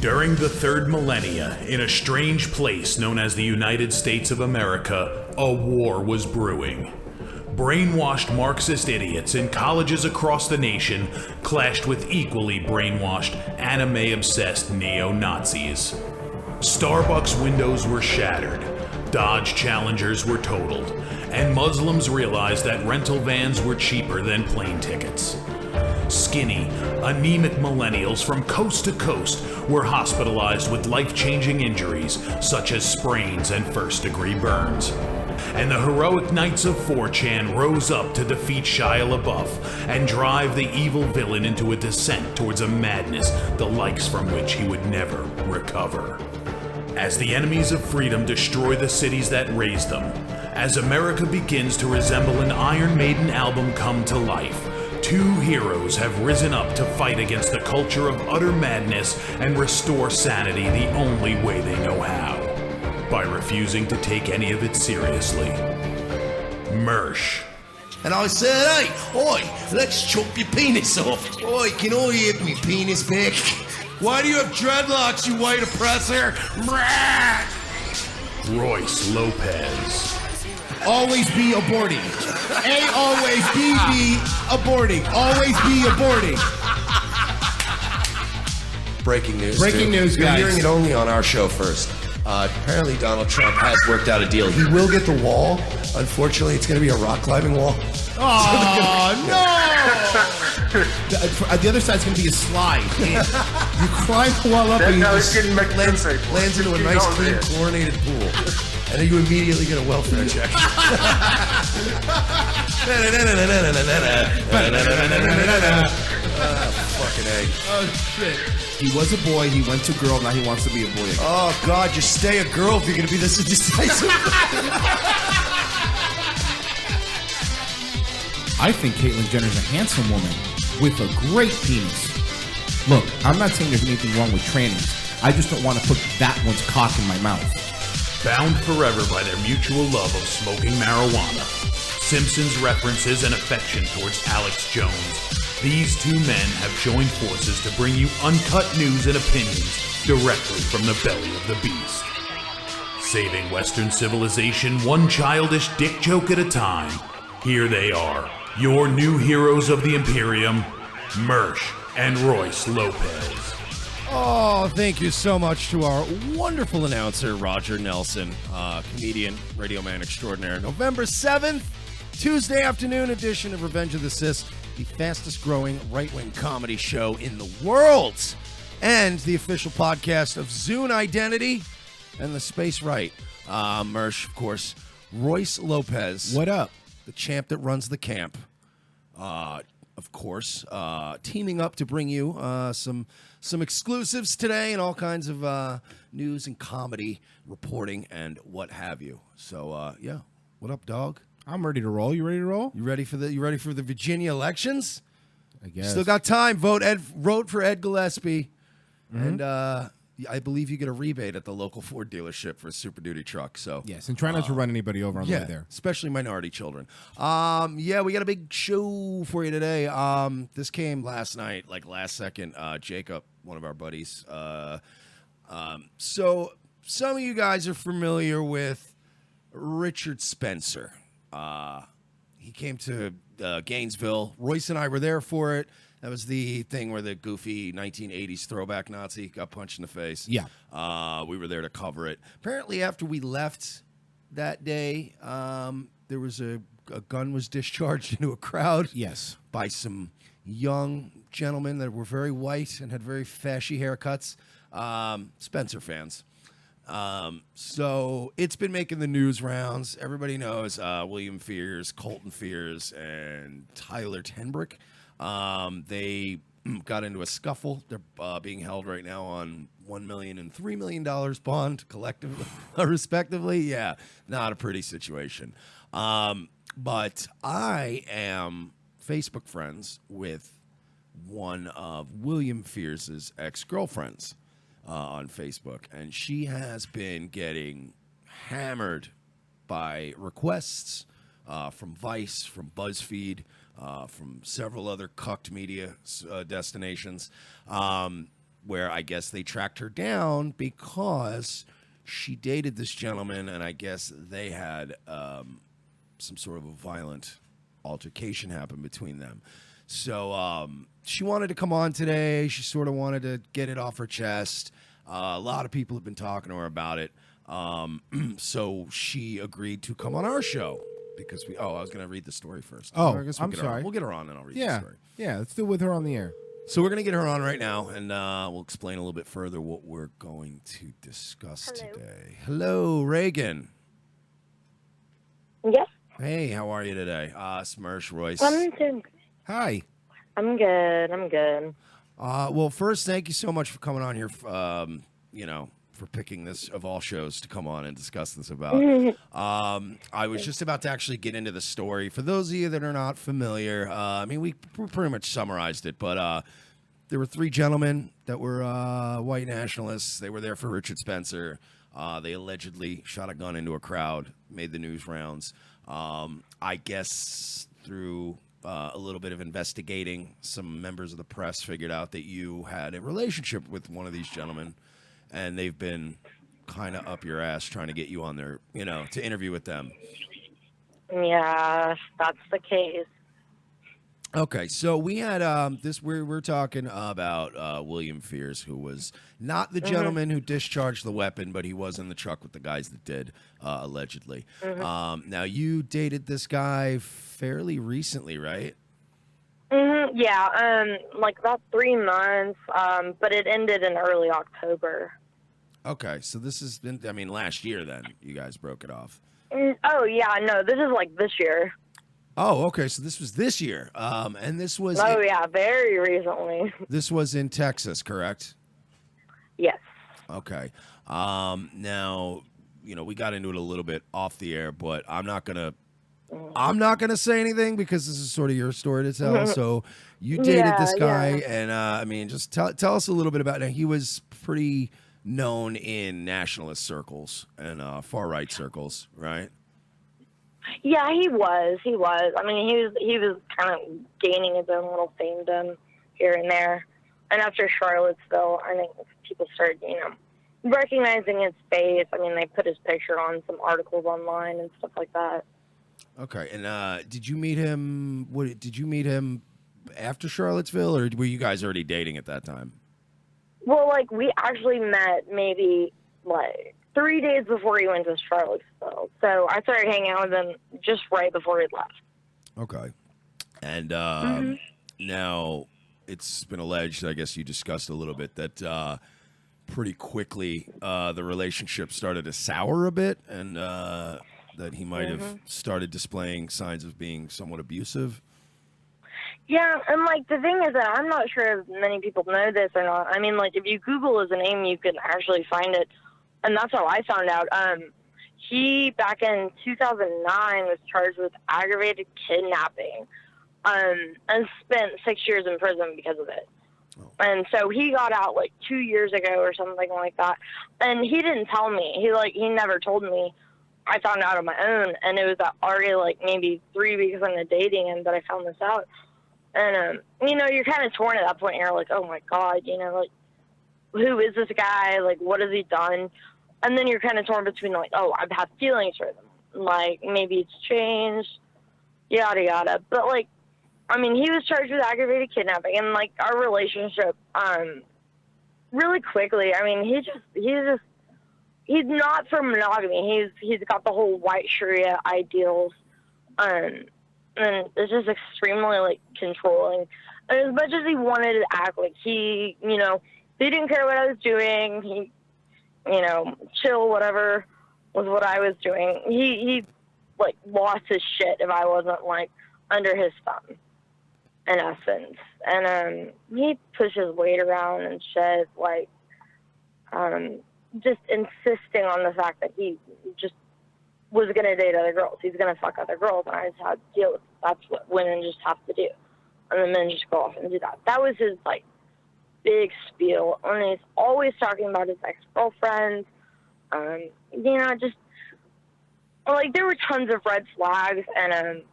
During the third millennia, in a strange place known as the United States of America, a war was brewing. Brainwashed Marxist idiots in colleges across the nation clashed with equally brainwashed, anime-obsessed neo-Nazis. Starbucks windows were shattered, Dodge Challengers were totaled, and Muslims realized that rental vans were cheaper than plane tickets. Skinny, anemic millennials from coast to coast were hospitalized with life-changing injuries such as sprains and first-degree burns. And the heroic knights of 4chan rose up to defeat Shia LaBeouf and drive the evil villain into a descent towards a madness the likes from which he would never recover. As the enemies of freedom destroy the cities that raised them, as America begins to resemble an Iron Maiden album come to life, two heroes have risen up to fight against the culture of utter madness and restore sanity the only way they know how, by refusing to take any of it seriously. Mersh. And I said, hey, oi, let's chop your penis off. Oi, can I have me penis back? Why do you have dreadlocks, you white oppressor? Royce Lopez. Always be aborting. A always be aborting. Always be aborting. Breaking news. Breaking news, You're guys. hearing it only on our show first. Apparently Donald Trump has worked out a deal. He will get the wall. Unfortunately, it's going to be a rock climbing wall. Oh, no! The other side's going to be a slide. You climb the wall up and you just Lands into a nice, clean, chlorinated pool. And then you immediately get a welfare check. Fucking egg. Oh, shit. He was a boy, he went to girl, now he wants to be a boy again. Oh, God, just stay a girl if you're going to be this indecisive. I think Caitlyn Jenner's a handsome woman with a great penis. Look, I'm not saying there's anything wrong with trannies. I just don't want to put that one's cock in my mouth. Bound forever by their mutual love of smoking marijuana, Simpsons references and affection towards Alex Jones, these two men have joined forces to bring you uncut news and opinions directly from the belly of the beast. Saving Western civilization one childish dick joke at a time, here they are, your new heroes of the Imperium, Mersh and Royce Lopez. Oh, thank you so much to our wonderful announcer, Roger Nelson, comedian, radio man extraordinaire. November 7th, Tuesday afternoon edition of Revenge of the Sis, the fastest growing right-wing comedy show in the world, and the official podcast of Zune Identity and the Space Right. Mersh, of course, Royce Lopez. What up? The champ that runs the camp. Of course, teaming up to bring you some exclusives today and all kinds of news and comedy reporting and what have you. So, yeah. What up, dog? I'm ready to roll. You ready to roll? You ready for the Virginia elections? I guess. Still got time. Vote for Ed Gillespie. And I believe you get a rebate at the local Ford dealership for a Super Duty truck. So Yes, and try not to run anybody over on the way there. especially minority children. Yeah, we got a big show for you today. This came last night, like last second. Jacob, one of our buddies. So some of you guys are familiar with Richard Spencer. He came to Gainesville. Royce and I were there for it. That was the thing where the goofy 1980s throwback Nazi got punched in the face. Yeah. We were there to cover it. Apparently, after we left that day, there was a gun was discharged into a crowd. Yes. By some young gentlemen that were very white and had very fashy haircuts. Spencer fans. So it's been making the news rounds. Everybody knows William Fears, Colton Fears, and Tyler Tenbrick. They got into a scuffle. They're being held right now on $1 million and $3 million bond collectively, respectively. Yeah, not a pretty situation. But I am Facebook friends with one of William Fears' ex-girlfriends on Facebook, and she has been getting hammered by requests from Vice, from BuzzFeed, from several other cucked media destinations, where I guess they tracked her down because she dated this gentleman, and I guess they had some sort of a violent altercation happen between them. So she wanted to come on today. She sort of wanted to get it off her chest. A lot of people have been talking to her about it. So she agreed to come on our show because I was going to read the story first. Oh, I guess I'm sorry. We'll get her on and I'll read the Yeah, story. yeah. Let's do it with her on the air. So we're going to get her on right now, and we'll explain a little bit further what we're going to discuss today. Hello, Reagan. Yes. Hey, how are you today? Smersh Royce. I'm doing. Hi. I'm good. I'm good. Well, first, thank you so much for coming on here. For picking this of all shows to come on and discuss this about. I was just about to actually get into the story. For those of you that are not familiar, we pretty much summarized it, but there were 3 gentlemen that were white nationalists. They were there for Richard Spencer. They allegedly shot a gun into a crowd, made the news rounds. I guess through a little bit of investigating, some members of the press figured out that you had a relationship with one of these gentlemen, and they've been kind of up your ass trying to get you on there, to interview with them. Yeah, that's the case. Okay, so we had we're talking about William Fears, who was not the gentleman who discharged the weapon, but he was in the truck with the guys that did, allegedly. Now, you dated this guy fairly recently, right? Yeah, like about 3 months, but it ended in early October. Okay, so this has been, last year then, you guys broke it off. Oh, yeah, no, this is like this year. Oh, okay, so this was this year. And this was... Oh, yeah, very recently. This was in Texas, correct? Yes. Okay. Now, we got into it a little bit off the air, but I'm not gonna say anything because this is sort of your story to tell. So you dated this guy, and just tell us a little bit about it. Now, he was pretty known in nationalist circles and far right circles, right? Yeah, he was. He was kind of gaining his own little famedom here and there. And after Charlottesville, I think people started, recognizing his face. They put his picture on some articles online and stuff like that. Okay, and did you meet him? Did you meet him after Charlottesville, or were you guys already dating at that time? Well, we actually met maybe 3 days before he went to Charlottesville. So I started hanging out with him just right before he left. Okay, and now it's been alleged, I guess you discussed a little bit, that pretty quickly the relationship started to sour a bit, and that he might have started displaying signs of being somewhat abusive. Yeah, and the thing is that I'm not sure if many people know this or not. If you Google his name, you can actually find it, and that's how I found out. He, back in 2009, was charged with aggravated kidnapping, and spent 6 years in prison because of it. Oh. And so he got out 2 years ago or something like that, and he didn't tell me. He never told me. I found out on my own, and it was already maybe 3 weeks into dating him that I found this out. And you're kind of torn at that point. You're like, oh my God, who is this guy? What has he done? And then you're kind of torn between oh, I've had feelings for them. Maybe it's changed, yada yada. But he was charged with aggravated kidnapping, and our relationship, really quickly. He's not for monogamy. He's got the whole white Sharia ideals, and it's just extremely controlling. And as much as he wanted to act he didn't care what I was doing. He, chill, whatever was what I was doing. He lost his shit if I wasn't under his thumb, in essence. And he pushed his weight around and shit, just insisting on the fact that he just was going to date other girls. He's going to fuck other girls, and I just had to deal with it. That's what women just have to do. And the men just go off and do that. That was his, big spiel. And he's always talking about his ex-girlfriends. Just, there were tons of red flags, and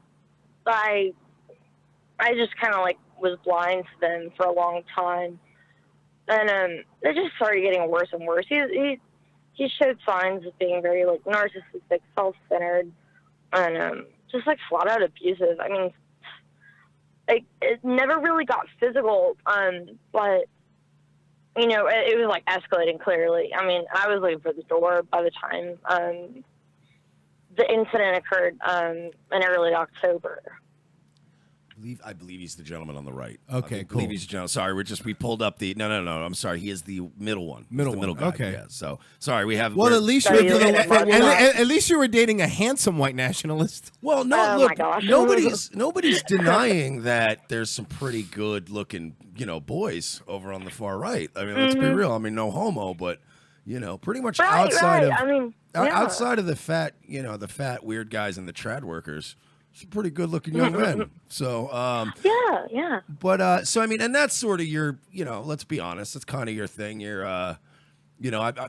I just kind of, was blind to them for a long time. and it just started getting worse and worse. He showed signs of being very like narcissistic, self-centered, and just like flat out abusive. I mean, it never really got physical, but you know, it was like escalating clearly. I mean, I was leaving for the door by the time the incident occurred in early October. I believe he's the gentleman on the right. Okay, I cool. believe he's the gentleman. Sorry, we pulled up the. No. I'm sorry. He is the middle one. He's the middle guy. Okay. Yeah. So sorry, we have. Well, at least Sorry, you were, you're gonna- at least you were dating a handsome white nationalist. Well, no, Oh, my look, gosh. nobody's denying that there's some pretty good looking, boys over on the far right. I mean, let's be real. I mean, no homo, but pretty much outside of I mean, yeah. outside of the fat, the fat weird guys and the trad workers, some pretty good looking young men. So, Yeah. but so I mean, and that's sort of your, let's be honest, that's kind of your thing. You're,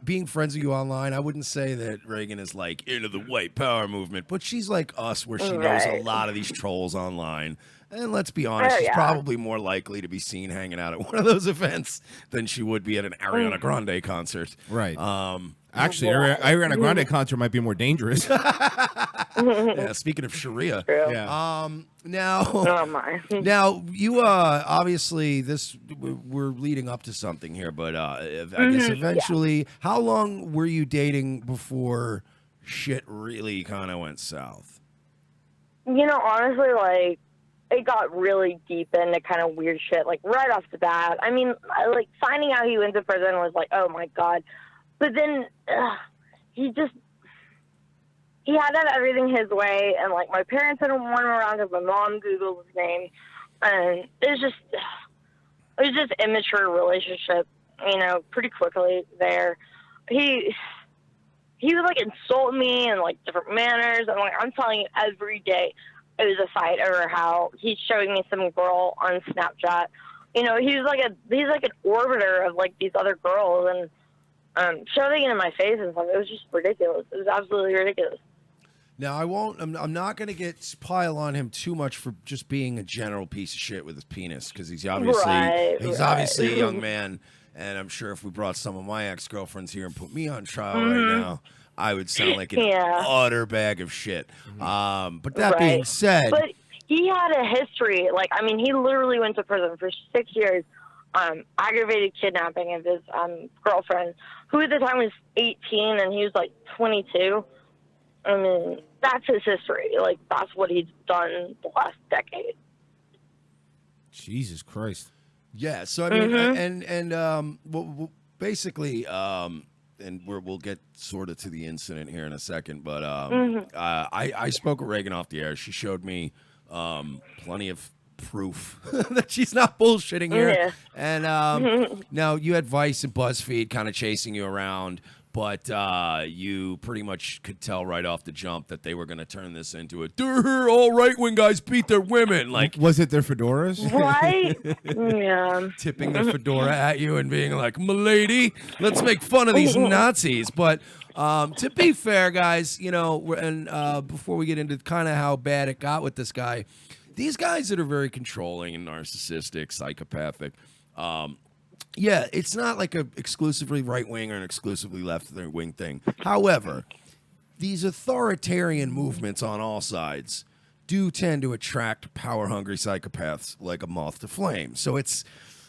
being friends with you online, I wouldn't say that Reagan is like into the white power movement, but she's like us, where she knows a Right. lot of these trolls online. And let's be honest, Oh, she's yeah. probably more likely to be seen hanging out at one of those events than she would be at an Ariana Grande concert. Right. Actually, Ariana Grande concert might be more dangerous. Yeah, speaking of Sharia. True. Yeah. Now, Oh my. now you obviously we're leading up to something here, but I guess eventually, how long were you dating before shit really kind of went south? You know, honestly, like, it got really deep into kind of weird shit, like, right off the bat. I mean, like, finding out he went to prison was like, oh, my God. But then he had to have everything his way, and, like, my parents didn't want him around because my mom Googled his name. And it was just immature relationship, pretty quickly there. He would, like, insult me in, like, different manners. And, like, I'm telling you, every day it was a fight over how he's showing me some girl on Snapchat. He's like an orbiter of, like, these other girls and shoving it in my face and stuff. It was just ridiculous. It was absolutely ridiculous. Now I'm not going to pile on him too much for just being a general piece of shit with his penis, because he's obviously a young man, and I'm sure if we brought some of my ex-girlfriends here and put me on trial right now, I would sound like an utter bag of shit. But that being said, but he had a history. Like, I mean, he literally went to prison for 6 years, aggravated kidnapping of his girlfriend, who at the time was 18 and he was like 22. I mean, that's his history. Like, that's what he's done the last decade. Jesus Christ. yeah. So I mean, and basically, and we'll get sort of to the incident here in a second, but I spoke with Reagan off the air. She showed me plenty of proof that she's not bullshitting here. Yeah. And now you had Vice and BuzzFeed kind of chasing you around, but you pretty much could tell right off the jump that they were going to turn this into all right-wing guys beat their women. Like, Was it their fedoras? Right? Yeah. tipping their fedora at you and being like, "Milady, let's make fun of these Nazis." But to be fair, guys, and before we get into kind of how bad it got with this guy, these guys that are very controlling and narcissistic, psychopathic, yeah, it's not like a exclusively right wing or an exclusively left wing thing. However, these authoritarian movements on all sides do tend to attract power-hungry psychopaths like a moth to flame. So it's,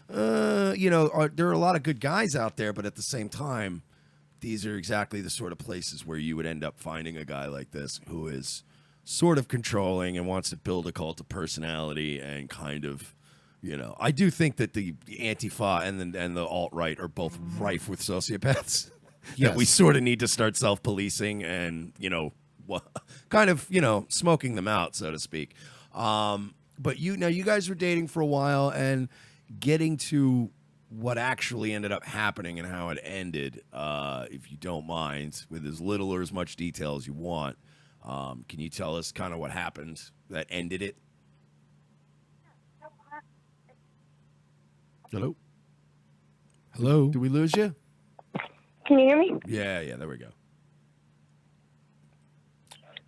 there are a lot of good guys out there, but at the same time, these are exactly the sort of places where you would end up finding a guy like this who is sort of controlling and wants to build a cult of personality and kind of, I do think that the Antifa and the alt-right are both rife with sociopaths. That we sort of need to start self-policing and, kind of, smoking them out, so to speak. But you guys were dating for a while, and getting to what actually ended up happening and how it ended, if you don't mind, with as little or as much detail as you want. Can you tell us kind of what happened that ended it? Hello? Hello? Did we lose you? Can you hear me? Yeah, there we go.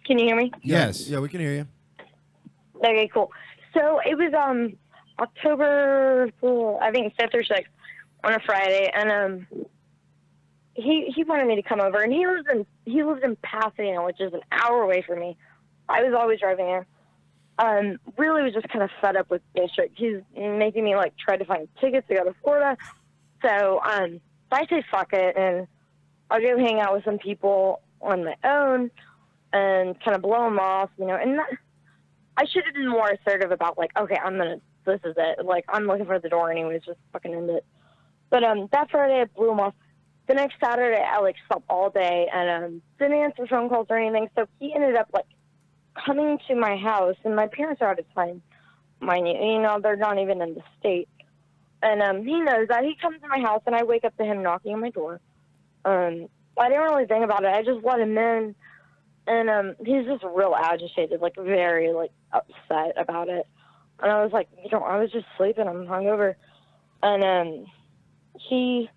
Can you hear me? Yes. Yeah, we can hear you. Okay, cool. So it was October, I think 5th or 6th. on a Friday, and he wanted me to come over, and he lives in Pasadena, which is an hour away from me. I was always driving there. Really was just kind of fed up with District. He's making me like try to find tickets to go to Florida. So I say fuck it, and I'll go hang out with some people on my own and kind of blow them off, you know. And I should have been more assertive about like, okay, this is it. Like, I'm looking for the door anyways, just fucking end it. But that Friday I blew him off. The next Saturday I like slept all day and didn't answer phone calls or anything. So he ended up like coming to my house, and my parents are out of time, mind you. You know, they're not even in the state. And he knows that. He comes to my house, and I wake up to him knocking on my door. I didn't really think about it. I just let him in, and he's just real agitated, like very like upset about it. And I was like, you know, I was just sleeping. I'm hungover. And he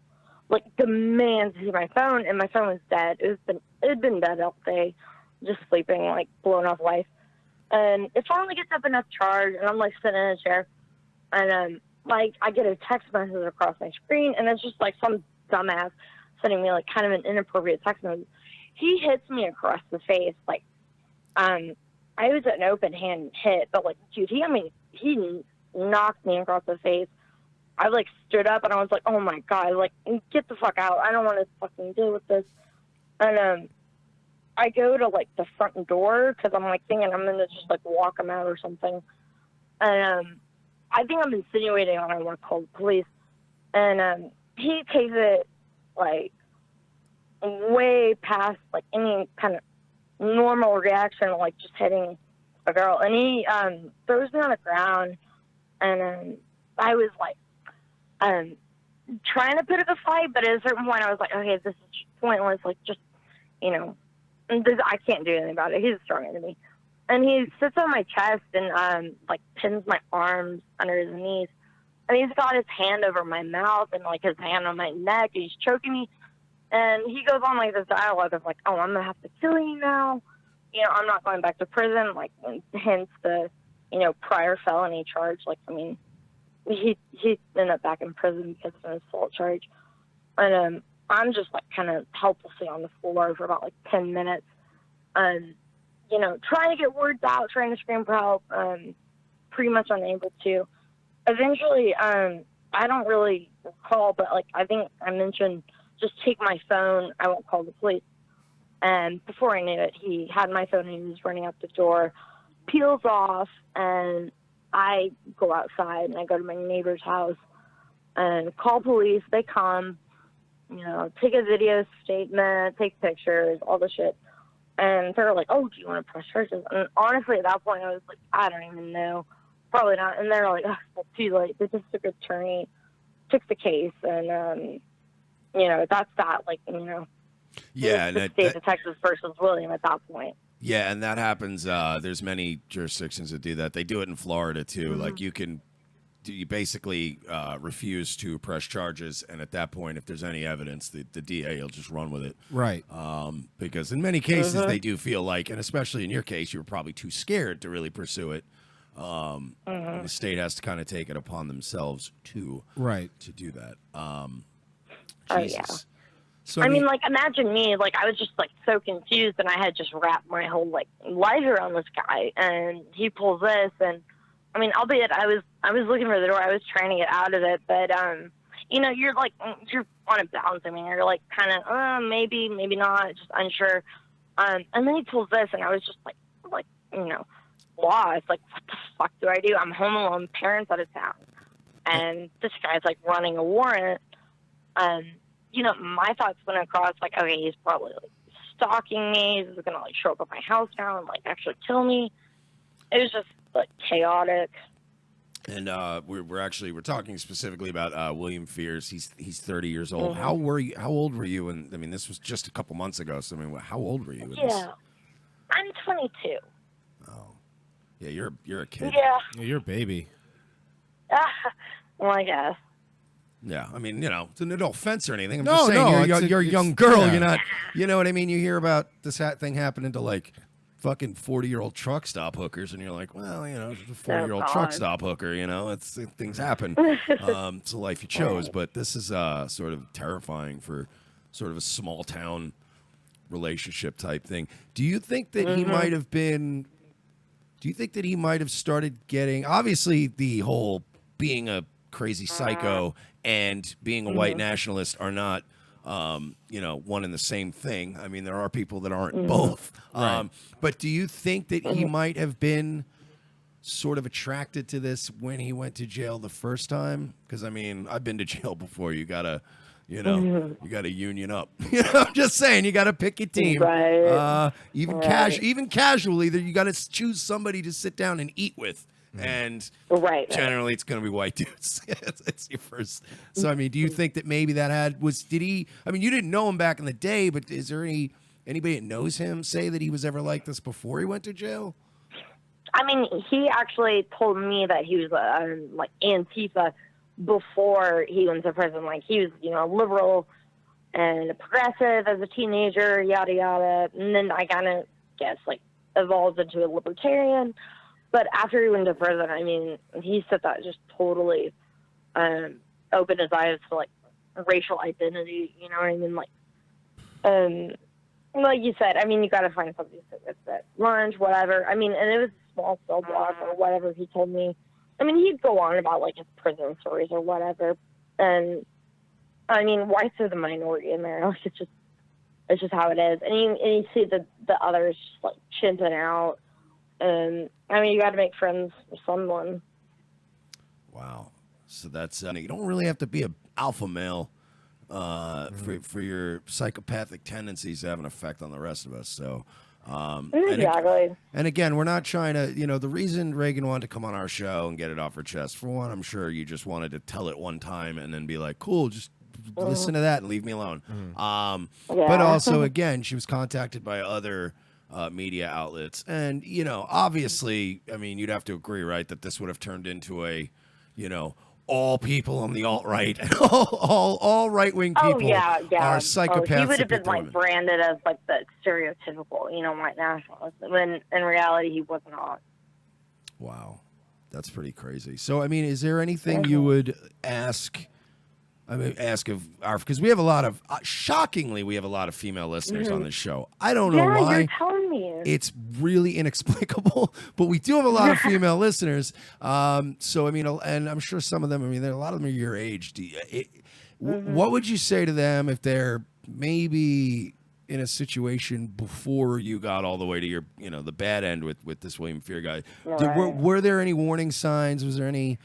like demands to see my phone, and my phone was dead. It had been dead all day, just sleeping, like blown off life. And it finally gets up enough charge, and I'm like sitting in a chair, and like I get a text message across my screen, and it's just like some dumbass sending me like kind of an inappropriate text message. He hits me across the face, like I was an open hand hit, but like dude, he knocked me across the face. I like stood up, and I was like, oh my god, like get the fuck out. I don't want to fucking deal with this. And I go to like the front door because I'm like thinking I'm gonna just like walk him out or something. And I think I'm insinuating I want to call the police. And he takes it like way past like any kind of normal reaction, like just hitting a girl. And he throws me on the ground, and I was like trying to put up a fight, but at a certain point I was like, okay, this is pointless. Like, just, you know, I can't do anything about it. He's stronger than me. And he sits on my chest and like pins my arms under his knees. And he's got his hand over my mouth and like his hand on my neck, and he's choking me. And he goes on like this dialogue of like, oh, I'm gonna have to kill you now. You know, I'm not going back to prison. Like, hence the, you know, prior felony charge. Like, I mean, he ended up back in prison because of an assault charge. And I'm just like kind of helplessly on the floor for about like 10 minutes. You know, trying to get words out, trying to scream for help, pretty much unable to. Eventually, I don't really recall, but like I think I mentioned, just take my phone, I won't call the police. And before I knew it, he had my phone and he was running out the door, peels off, and I go outside and I go to my neighbor's house and call police. They come, you know, take a video statement, take pictures, all the shit. And they're like, oh, do you want to press charges? And honestly, at that point, I was like, I don't even know. Probably not. And they're like, oh, it's too late. The district attorney took the case. And, you know, that's that. Like, you know, yeah, the state of Texas versus William at that point. Yeah, and that happens. There's many jurisdictions that do that. They do it in Florida, too. Mm-hmm. Like, you basically refuse to press charges, and at that point, if there's any evidence, the DA will just run with it. Right. Because in many cases, they do feel like, and especially in your case, you were probably too scared to really pursue it. And the state has to kind of take it upon themselves to do that. Jesus. Yeah. So, I mean, like, imagine me, like, I was just, like, so confused, and I had just wrapped my whole, like, life around this guy, and he pulls this, and, I mean, albeit I was looking for the door, I was trying to get out of it, but, you know, you're on a balance, I mean, you're, like, kind of, maybe not, just unsure, and then he pulls this, and I was just, like, you know, lost, like, what the fuck do I do? I'm home alone, parents out of town, and this guy's, like, running a warrant, you know, my thoughts went across, like, okay, he's probably, like, stalking me. He's going to, like, show up at my house now and, like, actually kill me. It was just, like, chaotic. And we're talking specifically about William Fears. He's 30 years old. Mm-hmm. How old were you? And I mean, this was just a couple months ago. So I mean, how old were you? In this? I'm 22. Oh, yeah, you're a kid. Yeah. You're a baby. Well, I guess. Yeah, I mean, you know, it's no offense or anything. I'm No, just saying, no, you're a young girl. yeah. You're not, you know what I mean? You hear about this thing happening to, like, fucking 40-year-old truck stop hookers, and you're like, well, you know, a 40-year-old God. truck stop hooker, you know, things happen. It's a life you chose, but this is sort of terrifying for sort of a small town relationship type thing. Do you think that he might have been? Do you think that he might have started getting? Obviously, the whole being a crazy psycho and being a white nationalist are not. You know, one and the same thing. I mean, there are people that aren't both. But do you think that he might have been sort of attracted to this when he went to jail the first time? Because I mean, I've been to jail before. You gotta, you know, you gotta union up. You know, I'm just saying, you gotta pick your team. Right. Even casually, that you gotta choose somebody to sit down and eat with. And generally it's going to be white dudes. It's your first. So, I mean, do you think that maybe did he, I mean, you didn't know him back in the day, but is there anybody that knows him say that he was ever like this before he went to jail? I mean, he actually told me that he was like Antifa before he went to prison. Like, he was, you know, liberal and progressive as a teenager, yada, yada. And then I kind of guess, like, evolved into a libertarian. But after he went to prison, I mean, he said that just totally opened his eyes to, like, racial identity, you know what I mean? Like you said, I mean, you got to find something to sit with at lunch, whatever. I mean, and it was a small cell block or whatever he told me. I mean, he'd go on about, like, his prison stories or whatever. And, I mean, whites are the minority in there. Like, it's just how it is. And you see the others just, like, chimping out. And I mean, you got to make friends with someone. Wow. So that's you don't really have to be an alpha male for your psychopathic tendencies to have an effect on the rest of us. So Exactly. And again, we're not trying to, you know, the reason Reagan wanted to come on our show and get it off her chest, for one, I'm sure you just wanted to tell it one time and then be like, cool, just listen to that and leave me alone. But also, again, she was contacted by other media outlets. And, you know, obviously, I mean, you'd have to agree, right, that this would have turned into a, you know, all people on the alt-right, all right-wing people are psychopaths. He would have been, like, women. branded as, like, the stereotypical, you know, white nationalist, when in reality he was not. Wow. That's pretty crazy. So, I mean, is there anything you would ask... I mean, ask of our, because we have a lot of, shockingly, we have a lot of female listeners on this show. I don't know why. You're telling me. It's really inexplicable, but we do have a lot of female listeners. So, I mean, and I'm sure some of them, I mean, a lot of them are your age. What would you say to them if they're maybe in a situation before you got all the way to your, you know, the bad end with this William Fear guy? Were there any warning signs? Was there any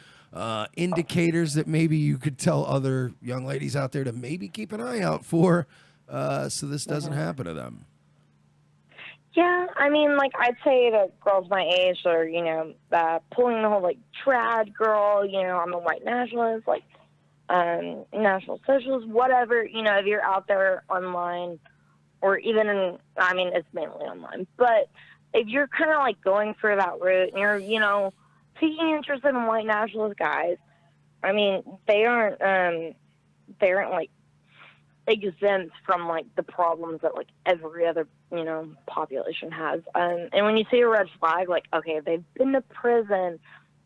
indicators that maybe you could tell other young ladies out there to maybe keep an eye out for, so this doesn't happen to them? Yeah, I mean, like, I'd say that girls my age are, you know, pulling the whole, like, trad girl, you know, I'm a white nationalist, like, national socialist, whatever, you know, if you're out there online, or even in, I mean, it's mainly online, but if you're kind of, like, going for that route, and you're, you know, taking interest in white nationalist guys, I mean, they aren't like exempt from, like, the problems that, like, every other, you know, population has. And when you see a red flag, like, okay, they've been to prison,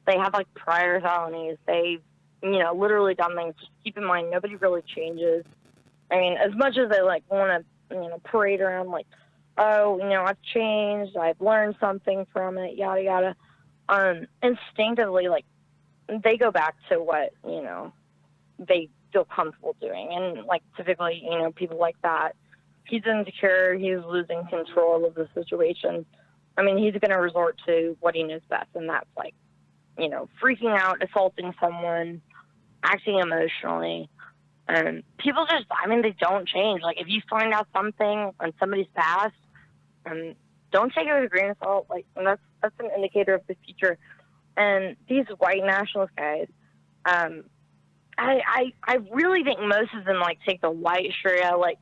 they have, like, prior felonies, they've, you know, literally done things. Just keep in mind, nobody really changes. I mean, as much as they, like, want to, you know, parade around, like, oh, you know, I've changed, I've learned something from it, yada yada. Instinctively, like, they go back to what, you know, they feel comfortable doing. And, like, typically, you know, people like that, he's insecure, he's losing control of the situation. I mean, he's going to resort to what he knows best, and that's, like, you know, freaking out, assaulting someone, acting emotionally. And people just, I mean, they don't change. Like, if you find out something on somebody's past, don't take it with a grain of salt. Like, and that's an indicator of the future. And these white nationalist guys, I really think most of them, like, take the white Sharia, like,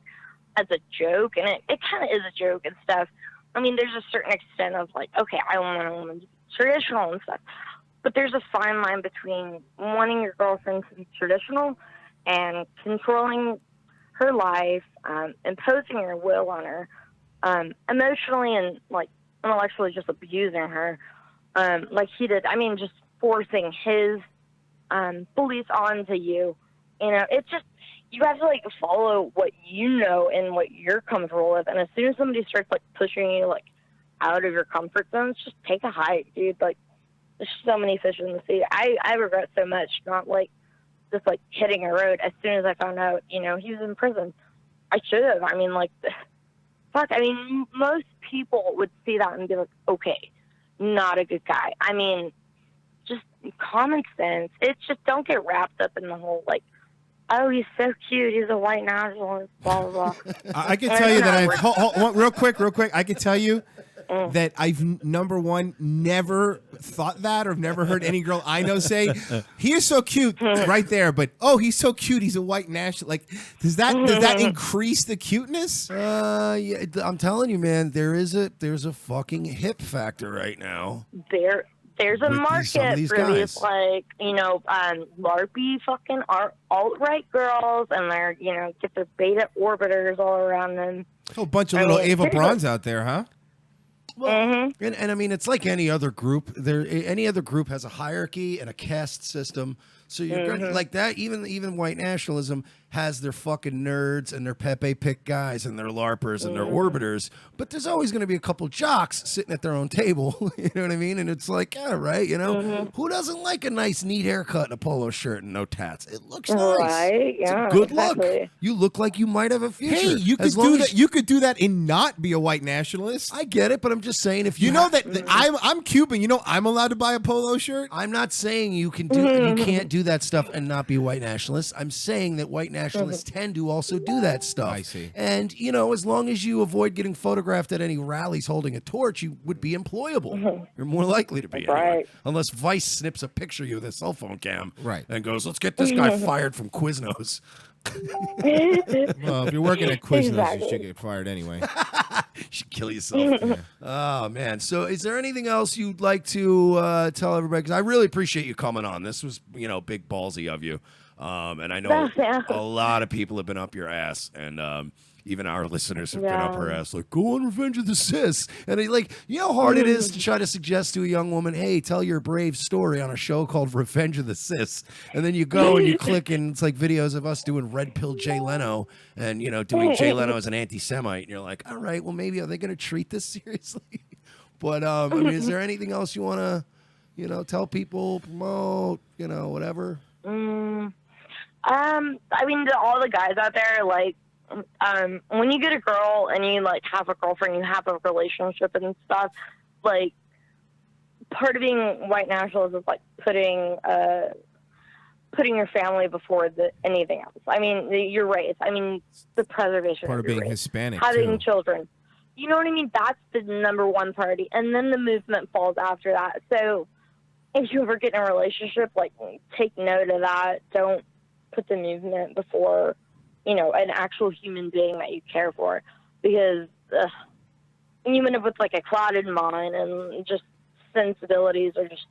as a joke, and it kind of is a joke and stuff. I mean, there's a certain extent of, like, okay, I want a woman to be traditional and stuff, but there's a fine line between wanting your girlfriend to be traditional and controlling her life, imposing your will on her, emotionally and, like, intellectually just abusing her, like he did. I mean, just forcing his beliefs onto you. You know, it's just, you have to like follow what you know and what you're comfortable with. And as soon as somebody starts like pushing you like out of your comfort zones, just take a hike, dude. Like, there's so many fish in the sea. I regret so much not like just like hitting a road as soon as I found out, you know, he was in prison. I should have. I mean, like, fuck. I mean, most people would see that and be like, okay, not a good guy. I mean, just common sense. It's just, don't get wrapped up in the whole like, oh, he's so cute, he's a white nationalist, blah blah blah. I can tell you that real quick. I can tell you that I've number one never thought that, or never heard any girl I know say he is so cute right there. But oh, he's so cute, he's a white national. Like, does that increase the cuteness? Yeah, I'm telling you, man, there's a fucking hip factor right now. There's a With market these for guys. these, like, you know, LARPy fucking alt-right girls, and they're, you know, get their beta orbiters all around them. A whole bunch of little Ava Brauns out there, huh? Well, and I mean, it's like any other group. Any other group has a hierarchy and a caste system. So you're gonna, like that. Even white nationalism has their fucking nerds and their Pepe pick guys and their LARPers and their orbiters. But there's always going to be a couple jocks sitting at their own table. You know what I mean? And it's like, yeah, right. You know, who doesn't like a nice, neat haircut and a polo shirt and no tats? It looks nice. Right? It's Yeah, a good exactly. look. You look like you might have a future. Hey, you could As long do as- that. You could do that and not be a white nationalist. I get it, but I'm just saying if You know that I'm Cuban. You know I'm allowed to buy a polo shirt. I'm not saying you can do you can't do that stuff and not be a white nationalist. I'm saying that white nationalists tend to also do that stuff. I see. And you know, as long as you avoid getting photographed at any rallies holding a torch, you would be employable. You're more likely to be, anyway. Right. Unless Vice snips a picture of you with a cell phone cam, Right. and goes, "Let's get this guy fired from Quiznos." Well, if you're working at Quiznos, you Exactly. should get fired anyway. You should kill yourself. Oh man! So, is there anything else you'd like to tell everybody? Because I really appreciate you coming on. This was, you know, big ballsy of you, and I know Yeah. a lot of people have been up your ass, and even our listeners have been up her Yeah. ass. Like, go on Revenge of the Sis, and they, like, you know how hard it is to try to suggest to a young woman, hey, tell your brave story on a show called Revenge of the Sis, and then you go and you click, and it's like videos of us doing Red Pill Jay Leno, and you know, doing Jay Leno as an anti-Semite, and you're like, all right, well, maybe are they going to treat this seriously? But I mean, is there anything else you want to, you know, tell people, promote, you know, whatever? I mean, to all the guys out there, like, when you get a girl and you like have a girlfriend, you have a relationship and stuff, like, part of being white nationalist is like putting your family before anything else. I mean, your race. I mean, the preservation Part of of your being race. Hispanic, Having too. children. You know what I mean? That's the number one priority, and then the movement falls after that. So, if you ever get in a relationship, like, take note of that. Don't put the movement before, you know, an actual human being that you care for, because even if it's like a clouded mind and just sensibilities are just,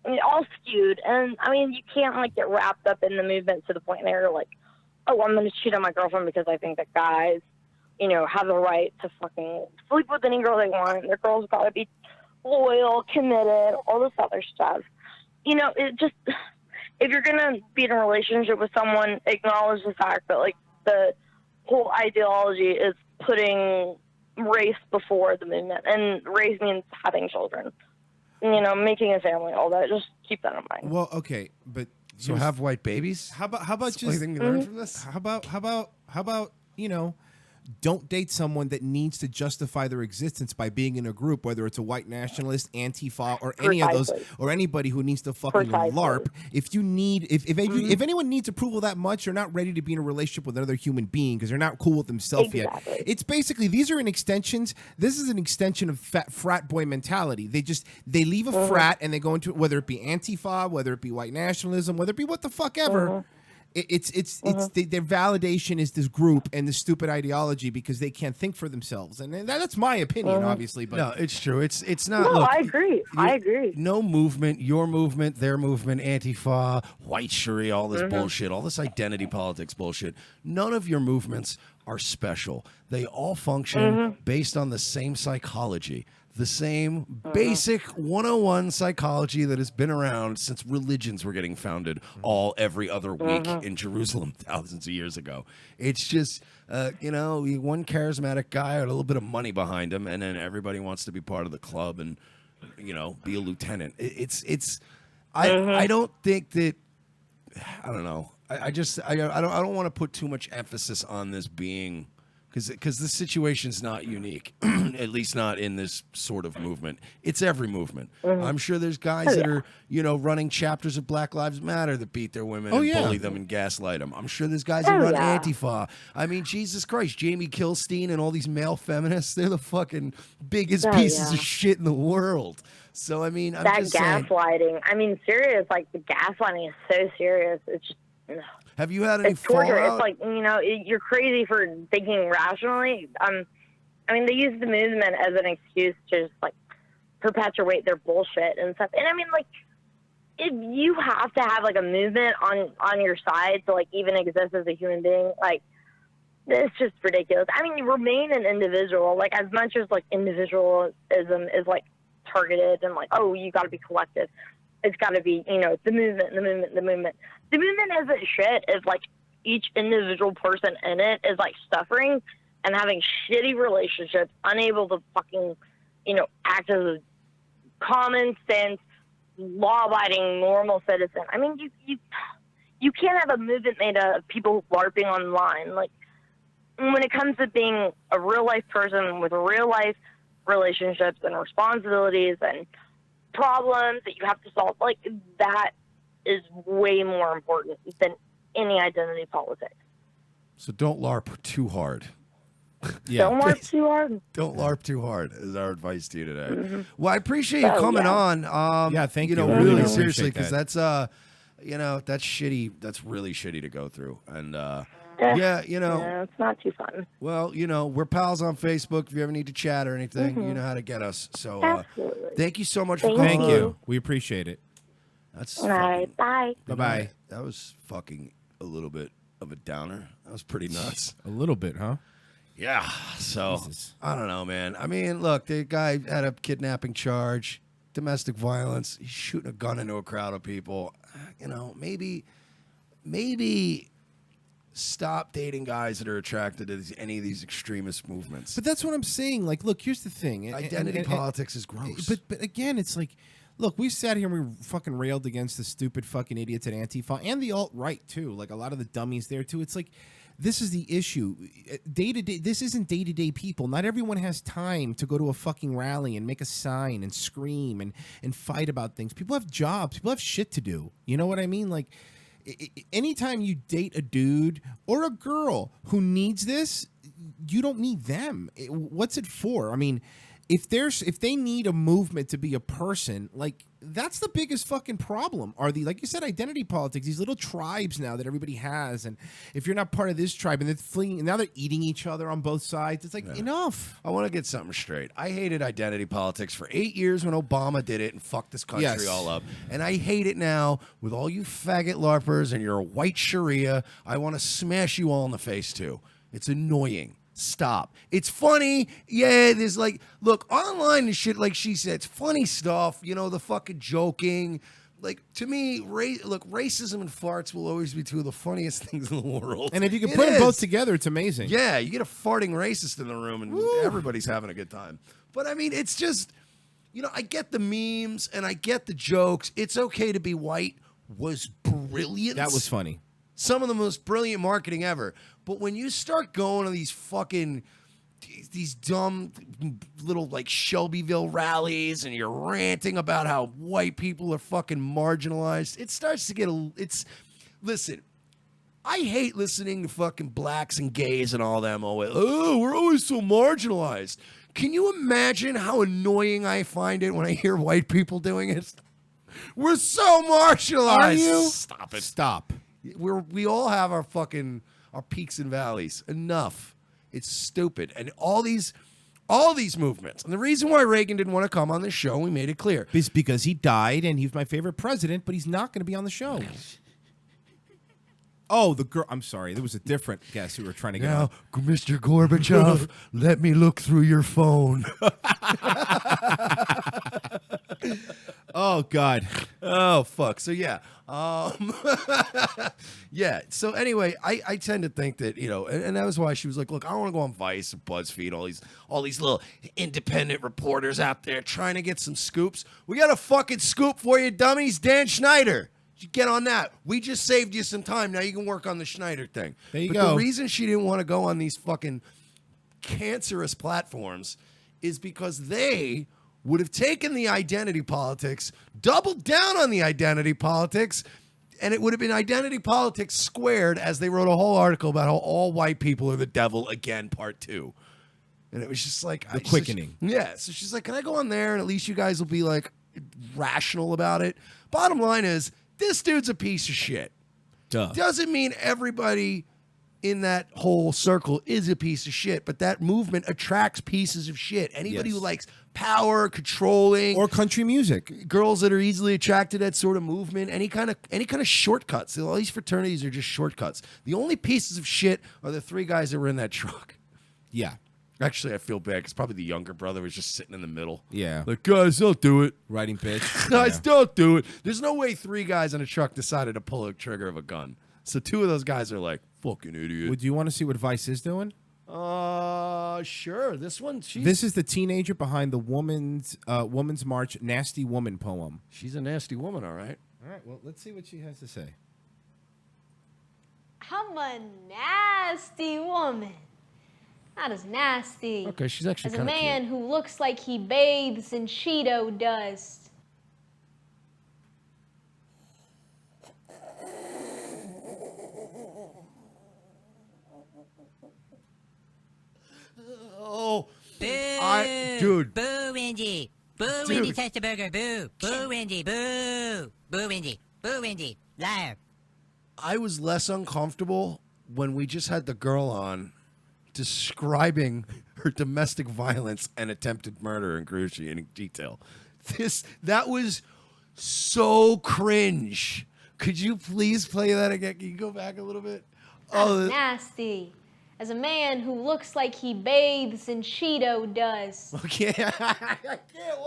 I mean, all skewed. And I mean, you can't like get wrapped up in the movement to the point where you're like, oh, I'm going to cheat on my girlfriend because I think that guys, you know, have the right to fucking sleep with any girl they want. Their girl's got to be loyal, committed, all this other stuff. You know, it just, if you're going to be in a relationship with someone, acknowledge the fact that, like, the whole ideology is putting race before the movement. And race means having children, you know, making a family, all that. Just keep that in mind. Well, okay, but So have white babies? how about Only just thing you learn from this? how about you know, don't date someone that needs to justify their existence by being in a group, whether it's a white nationalist, Antifa, or any of those, Precisely. or anybody who needs to fucking Precisely. LARP. If you need, if anyone needs approval that much, they're not ready to be in a relationship with another human being because they're not cool with themselves Exactly. yet. It's basically, these are extensions. This is an extension of frat boy mentality. They leave a frat and they go into, whether it be Antifa, whether it be white nationalism, whether it be what the fuck ever. It's their validation is this group and this stupid ideology because they can't think for themselves, and that's my opinion, obviously. But No, it's true. It's not. No, look, I agree. I agree. No movement, your movement, their movement, Antifa, white Shuri, all this bullshit, all this identity politics bullshit. None of your movements are special. They all function based on the same psychology. the same basic 101 psychology that has been around since religions were getting founded every other week in Jerusalem thousands of years ago. It's just, one charismatic guy with a little bit of money behind him, and then everybody wants to be part of the club and, be a lieutenant. I don't think that, I don't know. I don't want to put too much emphasis on this being, because this situation's not unique, at least not in this sort of movement. It's every movement. I'm sure there's guys that are, running chapters of Black Lives Matter that beat their women and bully them and gaslight them. I'm sure there's guys that run Antifa. I mean, Jesus Christ, Jamie Kilstein and all these male feminists, they're the fucking biggest pieces of shit in the world. So, I mean, I'm just gaslighting. I mean, serious, like, the gaslighting is so serious. It's just, have you had any it's torture. fallout? It's like, you're crazy for thinking rationally. I mean, they use the movement as an excuse to just, like, perpetuate their bullshit and stuff. And I mean, like, if you have to have, like, a movement on your side to, like, even exist as a human being, like, it's just ridiculous. I mean, you remain an individual. Like, as much as, like, individualism is, like, targeted and, like, oh, you got to be collective. It's got to be, the movement. The movement isn't shit if, like, each individual person in it is, like, suffering and having shitty relationships, unable to fucking, act as a common sense, law-abiding, normal citizen. I mean, you can't have a movement made of people LARPing online. Like, when it comes to being a real-life person with real-life relationships and responsibilities and problems that you have to solve, like, that is way more important than any identity politics. So don't LARP too hard. Don't LARP too hard. Don't LARP too hard is our advice to you today. Well, I appreciate you coming on. Thank you. Really, really seriously, appreciate because that. that's shitty. That's really shitty to go through. And it's not too fun. well, we're pals on Facebook. If you ever need to chat or anything, you know how to get us. So Absolutely. thank you so much for Thank calling. Thank you. you. We appreciate it. That's All right, bye. Bye-bye. That was fucking a little bit of a downer. That was pretty nuts. A little bit, huh? Yeah. So Jesus. I don't know, man. I mean, look, the guy had a kidnapping charge, domestic violence. He's shooting a gun into a crowd of people. Maybe stop dating guys that are attracted to any of these extremist movements. But that's what I'm saying. Like, look, here's the thing. Identity politics is gross. But again, it's like, look, we sat here and we fucking railed against the stupid fucking idiots at Antifa and the alt-right, too. Like, a lot of the dummies there, too. It's like, this is the issue. Day-to-day, this isn't day-to-day people. Not everyone has time to go to a fucking rally and make a sign and scream and fight about things. People have jobs. People have shit to do. You know what I mean? Like, anytime you date a dude or a girl who needs this, you don't need them. What's it for? I mean, if they need a movement to be a person, like, that's the biggest fucking problem. Are like you said, identity politics, these little tribes now that everybody has, and if you're not part of this tribe, and they're fleeing, and now they're eating each other on both sides. It's like, enough. I want to get something straight. I hated identity politics for 8 years when Obama did it and fucked this country all up. And I hate it now with all you faggot LARPers and your white Sharia. I want to smash you all in the face, too. It's annoying. Stop. It's funny. Yeah, there's like, look, online and shit, like she said, it's funny stuff. The fucking joking. Like, to me, racism and farts will always be two of the funniest things in the world. And if you can put them both together, it's amazing. Yeah, you get a farting racist in the room and everybody's having a good time. But I mean, it's just, I get the memes and I get the jokes. It's okay to be white was brilliant. That was funny. Some of the most brilliant marketing ever. But when you start going to these dumb little like Shelbyville rallies and you're ranting about how white people are fucking marginalized, it starts to get listen, I hate listening to fucking blacks and gays and all them always, we're always so marginalized. Can you imagine how annoying I find it when I hear white people doing it? We're so marginalized. Are you? Stop it. Stop. We all have our peaks and valleys. Enough. It's stupid. And all these movements. And the reason why Reagan didn't want to come on this show, we made it clear. It's because he died and he's my favorite president, but he's not going to be on the show. Oh, the girl. I'm sorry. There was a different guest who were trying to get on. Mr. Gorbachev, let me look through your phone. Oh God. Oh fuck. So yeah. Yeah. So anyway, I tend to think that, and that was why she was like, look, I don't want to go on Vice or BuzzFeed, all these little independent reporters out there trying to get some scoops. We got a fucking scoop for you, dummies. Dan Schneider. You get on that. We just saved you some time. Now you can work on the Schneider thing. There you but go. The reason she didn't want to go on these fucking cancerous platforms is because they would have taken the identity politics, doubled down on the identity politics, and it would have been identity politics squared, as they wrote a whole article about how all white people are the devil again, part 2. And it was just like The quickening. Yeah. So she's like, can I go on there and at least you guys will be like rational about it? Bottom line is, this dude's a piece of shit. Duh. Doesn't mean everybody in that whole circle is a piece of shit, but that movement attracts pieces of shit. Anybody Yes. who likes power, controlling, Or country music. girls that are easily attracted to that sort of movement, any kind of shortcuts. All these fraternities are just shortcuts. The only pieces of shit are the 3 guys that were in that truck. Yeah. Actually, I feel bad because probably the younger brother was just sitting in the middle. Yeah. Like, guys, don't do it. Writing bitch. Guys, don't do it. There's no way 3 guys in a truck decided to pull a trigger of a gun. So 2 of those guys are like, fucking idiot. Would you want to see what Vice is doing? Sure. This one, This is the teenager behind the Woman's March Nasty Woman poem. she's a nasty woman, all right. All right, well, let's see what she has to say. I'm a nasty woman. Not as nasty Okay, she's actually as a kind of man cute. who looks like he bathes in Cheeto dust. Oh, Boo! dude. Boo, Wendy! Boo, Dude. Wendy Testaburger! Boo! Boo, Wendy! Boo! Boo, Wendy! Boo, Wendy! Liar! I was less uncomfortable when we just had the girl on describing her domestic violence and attempted murder in excruciating detail. That was so cringe. Could you please play that again? Can you go back a little bit? Not nasty as a man who looks like he bathes in Cheeto dust. Okay. I can't.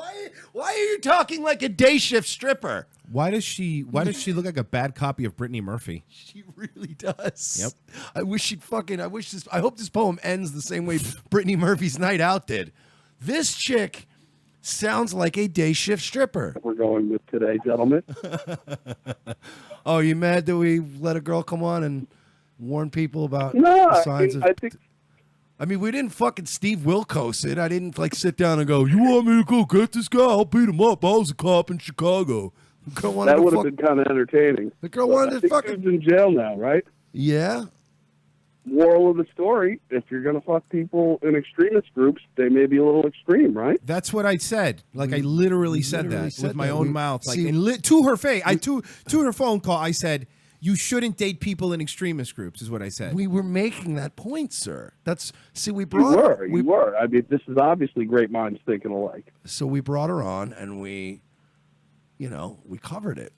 Why are you talking like a day shift stripper? Why does she look like a bad copy of Brittany Murphy? She really does. Yep. I hope this poem ends the same way Brittany Murphy's Night Out did. This chick sounds like a day shift stripper. We're going with today, gentlemen. Oh, you mad that we let a girl come on and warn people about No, the signs I of... think I mean, we didn't fucking Steve Wilkos it. I didn't like sit down and go, you want me to go get this guy? I'll beat him up. I was a cop in Chicago. The girl wanted that to would have fuck- been kind of entertaining. The girl But wanted I to think fucking... dude's in jail now, right? Yeah. Moral of the story: if you're gonna fuck people in extremist groups, they may be a little extreme, right? That's what I said. Like I literally said literally that said with my that. own We- mouth. Like see- to her face. To her phone call. I said you shouldn't date people in extremist groups. Is what I said. We were making that point, sir. We You brought were. I mean, this is obviously great minds thinking alike. So we brought her on and we covered it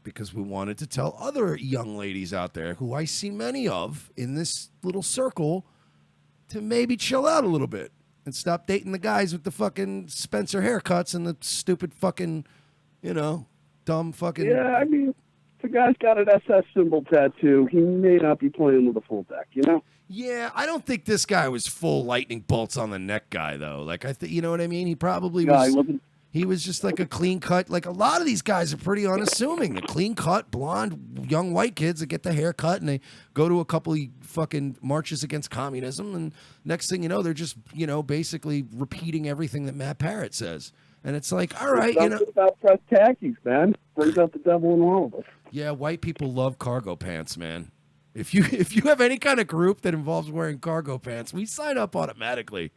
because we wanted to tell other young ladies out there who I see many of in this little circle to maybe chill out a little bit and stop dating the guys with the fucking Spencer haircuts and the stupid fucking, dumb fucking. Yeah, I mean, if the guy's got an SS symbol tattoo, he may not be playing with a full deck, you know? Yeah, I don't think this guy was full lightning bolts on the neck guy though. Like you know what I mean? He probably Yeah, was. he wasn't. He was just like a clean cut. Like a lot of these guys are pretty unassuming. The clean cut, blonde, young white kids that get the haircut and they go to a couple of fucking marches against communism. And next thing you know, they're just, basically repeating everything that Matt Parrott says. And it's like, all right, Something about press khakis, man. Brings out the devil in all of us. Yeah, white people love cargo pants, man. If you have any kind of group that involves wearing cargo pants, we sign up automatically.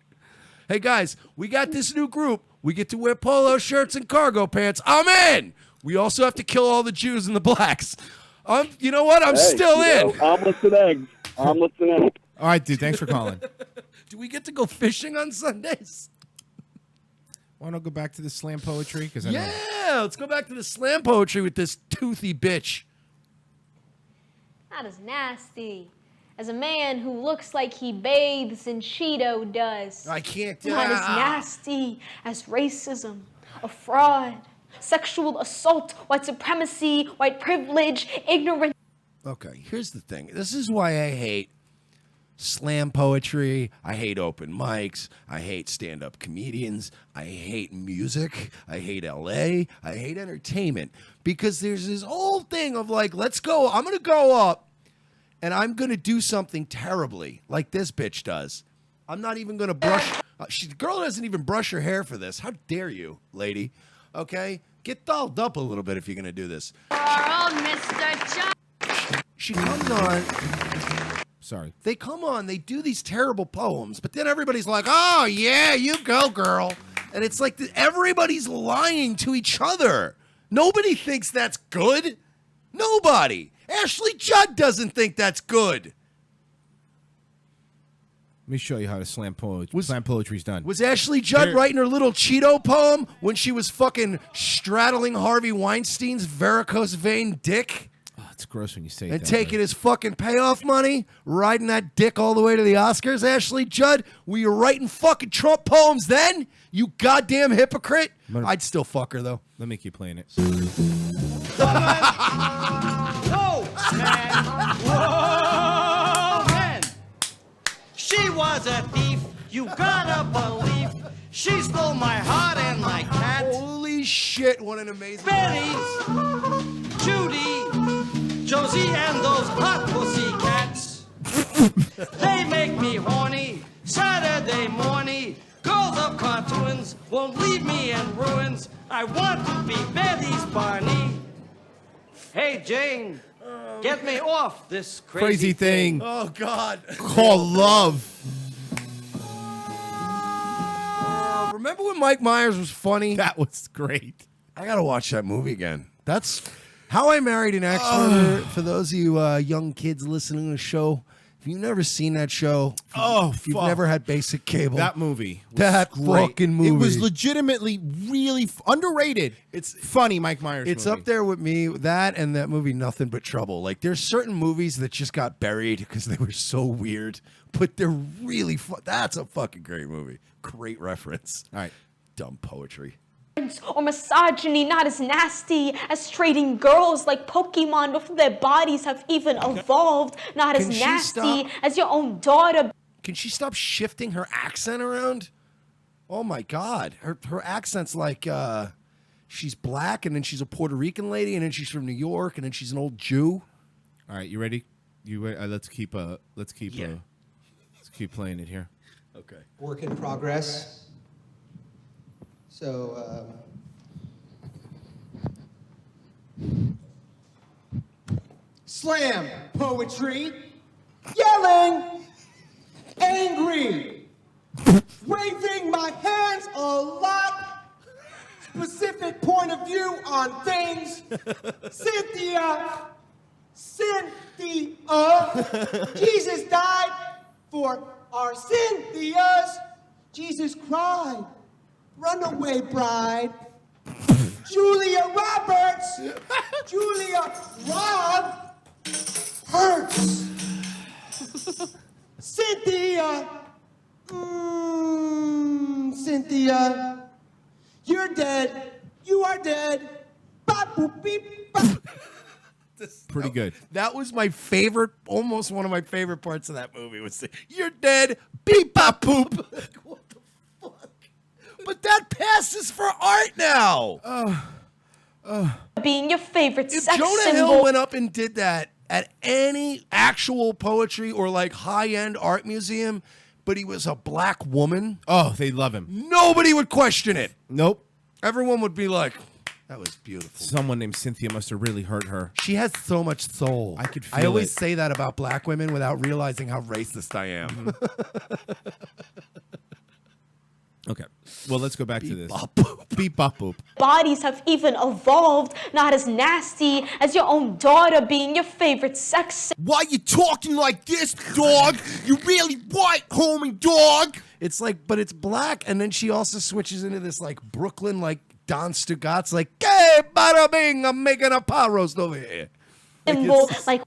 Hey guys, we got this new group. We get to wear polo shirts and cargo pants. I'm in. We also have to kill all the Jews and the blacks. You know what? I'm still in. Omelets and eggs. Omelets and eggs. All right, dude. Thanks for calling. Do we get to go fishing on Sundays? Want to go back to the slam poetry? Because Yeah, let's go back to the slam poetry with this toothy bitch. Not as nasty as a man who looks like he bathes in Cheeto dust. I can't. Not as nasty as racism, a fraud, sexual assault, white supremacy, white privilege, ignorance. Okay, here's the thing. This is why I hate slam poetry. I hate open mics. I hate stand-up comedians. I hate music. I hate LA. I hate entertainment. Because there's this whole thing of like, let's go. I'm going to go up and I'm going to do something terribly like this bitch does. I'm not even going to brush. The girl doesn't even brush her hair for this. How dare you, lady? Okay? Get dolled up a little bit if you're going to do this. She comes on. Sorry. They come on, they do these terrible poems, but then everybody's like, oh, yeah, you go, girl. And it's like everybody's lying to each other. Nobody thinks that's good. Nobody. Ashley Judd doesn't think that's good. Let me show you how to slam poetry. Slam poetry's done. Was Ashley Judd writing her little Cheeto poem when she was fucking straddling Harvey Weinstein's varicose vein dick? Oh, it's gross when you say it. And that taking way. his fucking payoff money, riding that dick all the way to the Oscars, Ashley Judd? Were you writing fucking Trump poems then? You goddamn hypocrite? I'd still fuck her, though. Let me keep playing it. Whoa, man. Whoa, man. She was a thief. You gotta believe. She stole my heart and my cat. Holy shit, what an amazing... Betty, Judy, Josie, and those hot pussy cats. They make me horny. Saturday morning. Girls of cartoons won't leave me in ruins. I want to be Betty's Barney. Hey, Jane, get me off this Crazy thing. Oh, God. Called love. Remember when Mike Myers was funny? That was great. I gotta watch that movie again. That's How I Married an Axe Murderer. For those of you young kids listening to the show, if you've never seen that show, if you've fuck. never had basic cable, That movie. Was that great. fucking movie. It was legitimately really underrated. It's funny, Mike Myers. It's movie. up there with me, that and that movie Nothing But Trouble. Like, there's certain movies that just got buried because they were so weird, but they're really fun. That's a fucking great movie. Great reference. All right. Dumb poetry. Or misogyny, not as nasty as trading girls like Pokemon before their bodies have even evolved, not as Can she nasty stop? as your own daughter. Can she stop shifting her accent around? Oh my God. Her accent's like she's black and then she's a Puerto Rican lady and then she's from New York and then she's an old Jew. All right, you ready? You let's keep playing it here. Okay. Work in progress. So, slam poetry, yelling, angry, waving my hands a lot, specific point of view on things. Cynthia, Jesus died for our Cynthias. Jesus cried. Runaway bride. Julia Roberts. Julia Rob hurts. Cynthia. Cynthia. You're dead. You are dead. Bop, boop, beep, bop. Pretty good. That was my favorite, almost one of my favorite parts of that movie was the, you're dead, beep bop poop. What the fuck? But that passes for art now. Being your favorite If sex Jonah symbol. Hill went up and did that at any actual poetry or like high-end art museum, but he was a black woman, Oh, they love him. nobody would question it. Nope. Everyone would be like, that was beautiful. Someone named Cynthia must have really hurt her. She has so much soul. I could I feel always it. say that about black women without realizing how racist I am. Okay. Well, let's go back to this. Bop, boop. Beep bop boop. Bodies have even evolved, not as nasty as your own daughter being your favorite sex Why you talking like this, dog? You really white, homie dog? It's like, but it's black, and then she also switches into this like Brooklyn, like Don Stugatz, like, hey, bada bing, I'm making a pot roast over here. symbol, like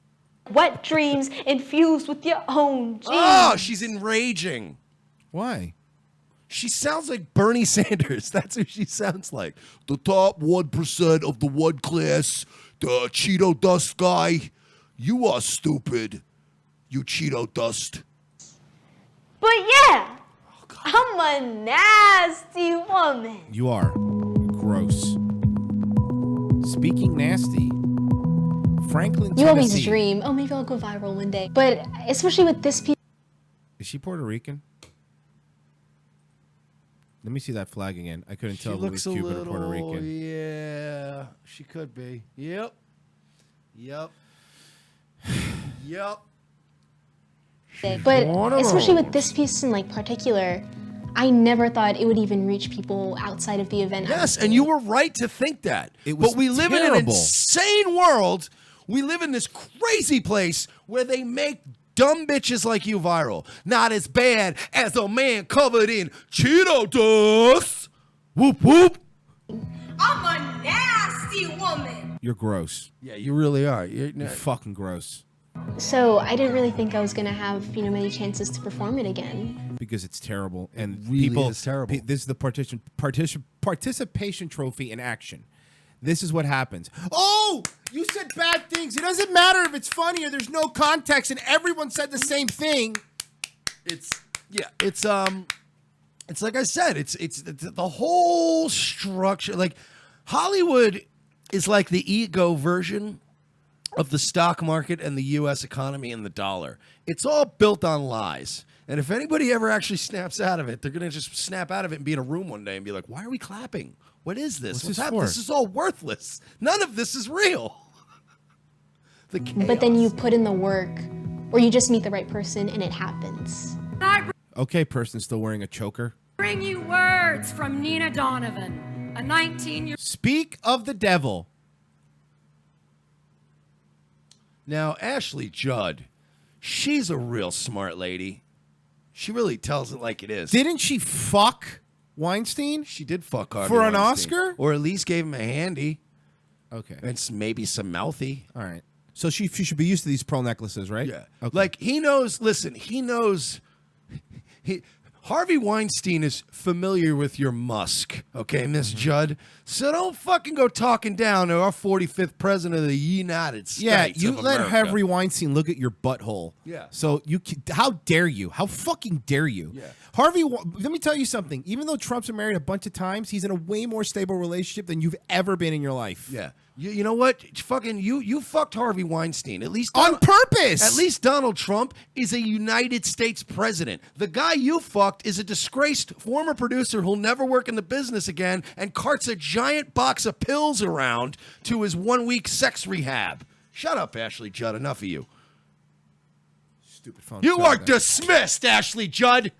wet dreams infused with your own genes. Oh, she's enraging. Why? She sounds like Bernie Sanders. That's who she sounds like. The top 1% of the one class, the Cheeto dust guy. You are stupid, you Cheeto dust. But yeah, I'm a nasty woman. You are gross. Speaking nasty, Franklin, You always Tennessee. dream, oh, maybe I'll go viral one day. But especially with this piece. Is she Puerto Rican? Let me see that flag again. I couldn't tell if it was Cuban or Puerto Rican. Yeah, she could be. Yep. But especially with this piece in like particular, I never thought it would even reach people outside of the event. Yes, and you were right to think that. was but we live in an terrible. insane world. We live in this crazy place where they make dumb bitches like you viral. Not as bad as a man covered in Cheeto dust. Whoop whoop. I'm a nasty woman. You're gross. Yeah, you really are. You're fucking gross. So I didn't really think I was gonna have many chances to perform it again. Because it's terrible, and really people. is terrible. This is the participation trophy in action. This is what happens. Oh, you said bad things. It doesn't matter if it's funny or there's no context, and everyone said the same thing. It's like I said. It's the whole structure. Like Hollywood is like the ego version of the stock market and the U.S. economy and the dollar. It's all built on lies. And if anybody ever actually snaps out of it, they're going to just snap out of it and be in a room one day and be like, why are we clapping? What is this? What's this happening? for? This is all worthless. None of this is real. But then you put in the work, or you just meet the right person and it happens. Okay, person still wearing a choker. Bring you words from Nina Donovan, a 19-year-old. Speak of the devil. Now, Ashley Judd, she's a real smart lady. She really tells it like it is. Didn't she fuck Weinstein? She did fuck Harvey For an Weinstein. Oscar? Or at least gave him a handy. Okay. And maybe some mouthy. All right. So she should be used to these pearl necklaces, right? Yeah. Okay. Like, he knows, listen, he knows. Harvey Weinstein is familiar with your musk, okay, Miss Mm-hmm. Judd? So don't fucking go talking down to our 45th president of the United States. Yeah, you of let America. Harvey Weinstein look at your butthole. Yeah. So how dare you? How fucking dare you? Yeah. Harvey, let me tell you something. Even though Trump's been married a bunch of times, he's in a way more stable relationship than you've ever been in your life. Yeah. You know what? Fucking you fucked Harvey Weinstein. At least on purpose. At least Donald Trump is a United States president. The guy you fucked is a disgraced former producer who'll never work in the business again and carts a giant box of pills around to his 1 week sex rehab. Shut up, Ashley Judd. Enough of you. Stupid phone. You are dismissed, Ashley Judd.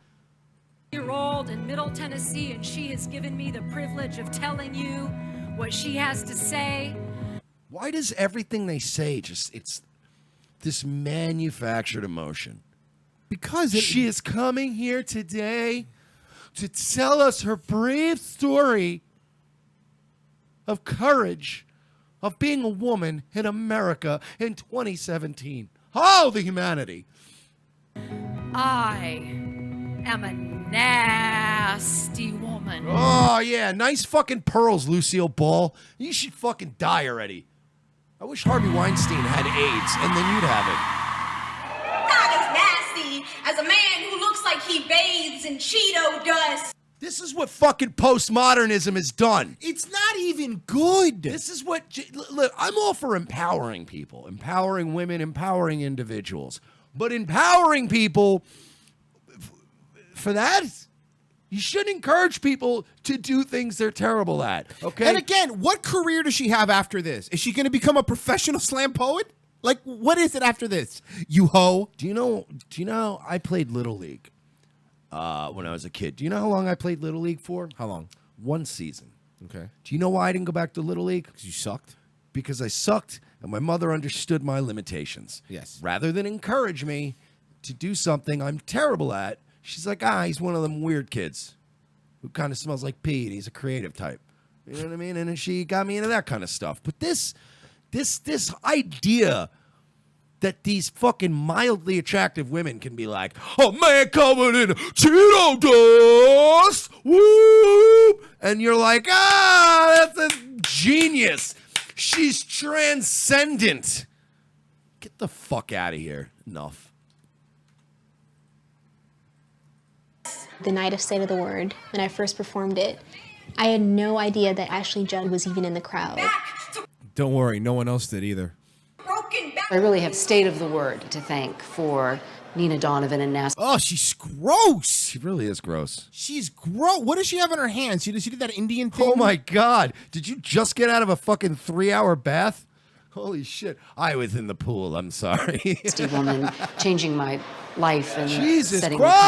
Year-old in Middle Tennessee, and she has given me the privilege of telling you what she has to say. Why does everything they say it's this manufactured emotion? Because she is coming here today to tell us her brave story of courage of being a woman in America in 2017. Oh, the humanity. I am a nasty woman. Oh, yeah. Nice fucking pearls, Lucille Ball. You should fucking die already. I wish Harvey Weinstein had AIDS, and then you'd have it. Not as nasty as a man who looks like he bathes in Cheeto dust. This is what fucking postmodernism has done. It's not even good. This is what... Look, I'm all for empowering people. Empowering women, empowering individuals. But empowering people... For that... You shouldn't encourage people to do things they're terrible at, okay? And again, what career does she have after this? Is she going to become a professional slam poet? Like, what is it after this? You hoe. Do you know I played Little League when I was a kid? Do you know how long I played Little League for? How long? 1 season. Okay. Do you know why I didn't go back to Little League? Because you sucked? Because I sucked, and my mother understood my limitations. Yes. Rather than encourage me to do something I'm terrible at, she's like, he's one of them weird kids who kind of smells like pee, and he's a creative type. You know what I mean? And then she got me into that kind of stuff. But this idea that these fucking mildly attractive women can be like, a man coming in Cheeto dust, whoop, and you're like, that's a genius. She's transcendent. Get the fuck out of here. Enough. The night of State of the Word, when I first performed it, I had no idea that Ashley Judd was even in the crowd. Don't worry, no one else did either. I really have State of the Word to thank for Nina Donovan and Nasty. Oh, she's gross. She really is gross. She's gross. What does she have in her hands? She did that Indian thing? Oh my God. Did you just get out of a fucking 3-hour bath? Holy shit. I was in the pool. I'm sorry. Nasty woman changing my life and Jesus setting Christ. the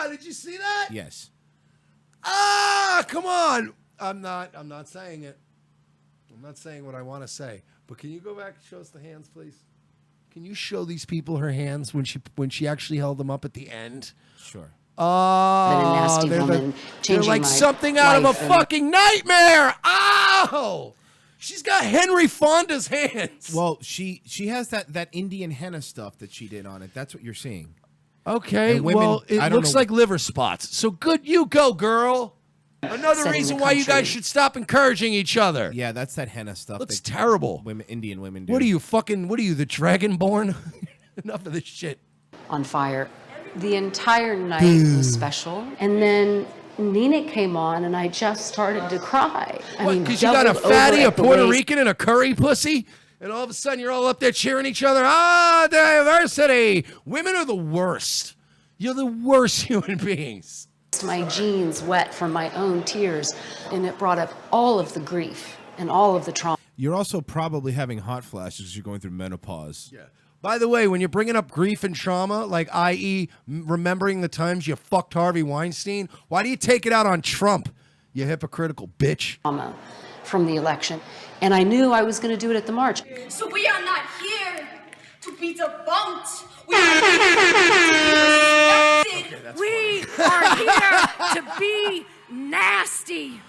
country. Did you see that? Yes. Come on. I'm not saying it. I'm not saying what I want to say. But can you go back and show us the hands, please? Can you show these people her hands when she actually held them up at the end? Sure. Nasty they're woman they're changing like my something out of a life and- fucking nightmare. Oh, she's got Henry Fonda's hands. Well, she has that Indian henna stuff that she did on it. That's what you're seeing. Okay, And women- well, it I don't looks know- like liver spots. So good you go, girl. Another Setting reason the why you country. guys should stop encouraging each other. Yeah, that's that henna stuff. Looks that terrible. Indian women do. What are you, the Dragonborn? Enough of this shit. On fire. The entire night was special. And then Nina came on and I just started to cry. I mean, Because you got a doubled over fatty, a at the Puerto waist. Rican, and a curry pussy? And all of a sudden you're all up there cheering each other. Diversity. Women are the worst. You're the worst human beings. My jeans wet from my own tears, and it brought up all of the grief and all of the trauma. You're also probably having hot flashes because you're going through menopause. Yeah. By the way, when you're bringing up grief and trauma, like i.e. remembering the times you fucked Harvey Weinstein, why do you take it out on Trump, you hypocritical bitch? Trauma from the election, and I knew I was going to do it at the march. So we are not here to be debunked. We are here to be respected. We are here to be nasty.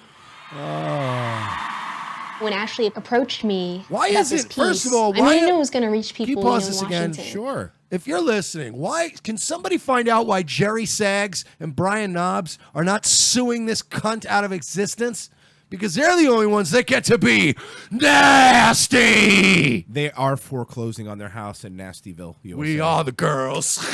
When Ashley approached me, Why about isn't- this piece, first of all, I why- didn't know it was going to reach Can people you pause in this again? Washington. Sure. If you're listening, why can somebody find out why Jerry Saggs and Brian Knobs are not suing this cunt out of existence? Because they're the only ones that get to be nasty. They are foreclosing on their house in Nastyville, USA. We are the girls.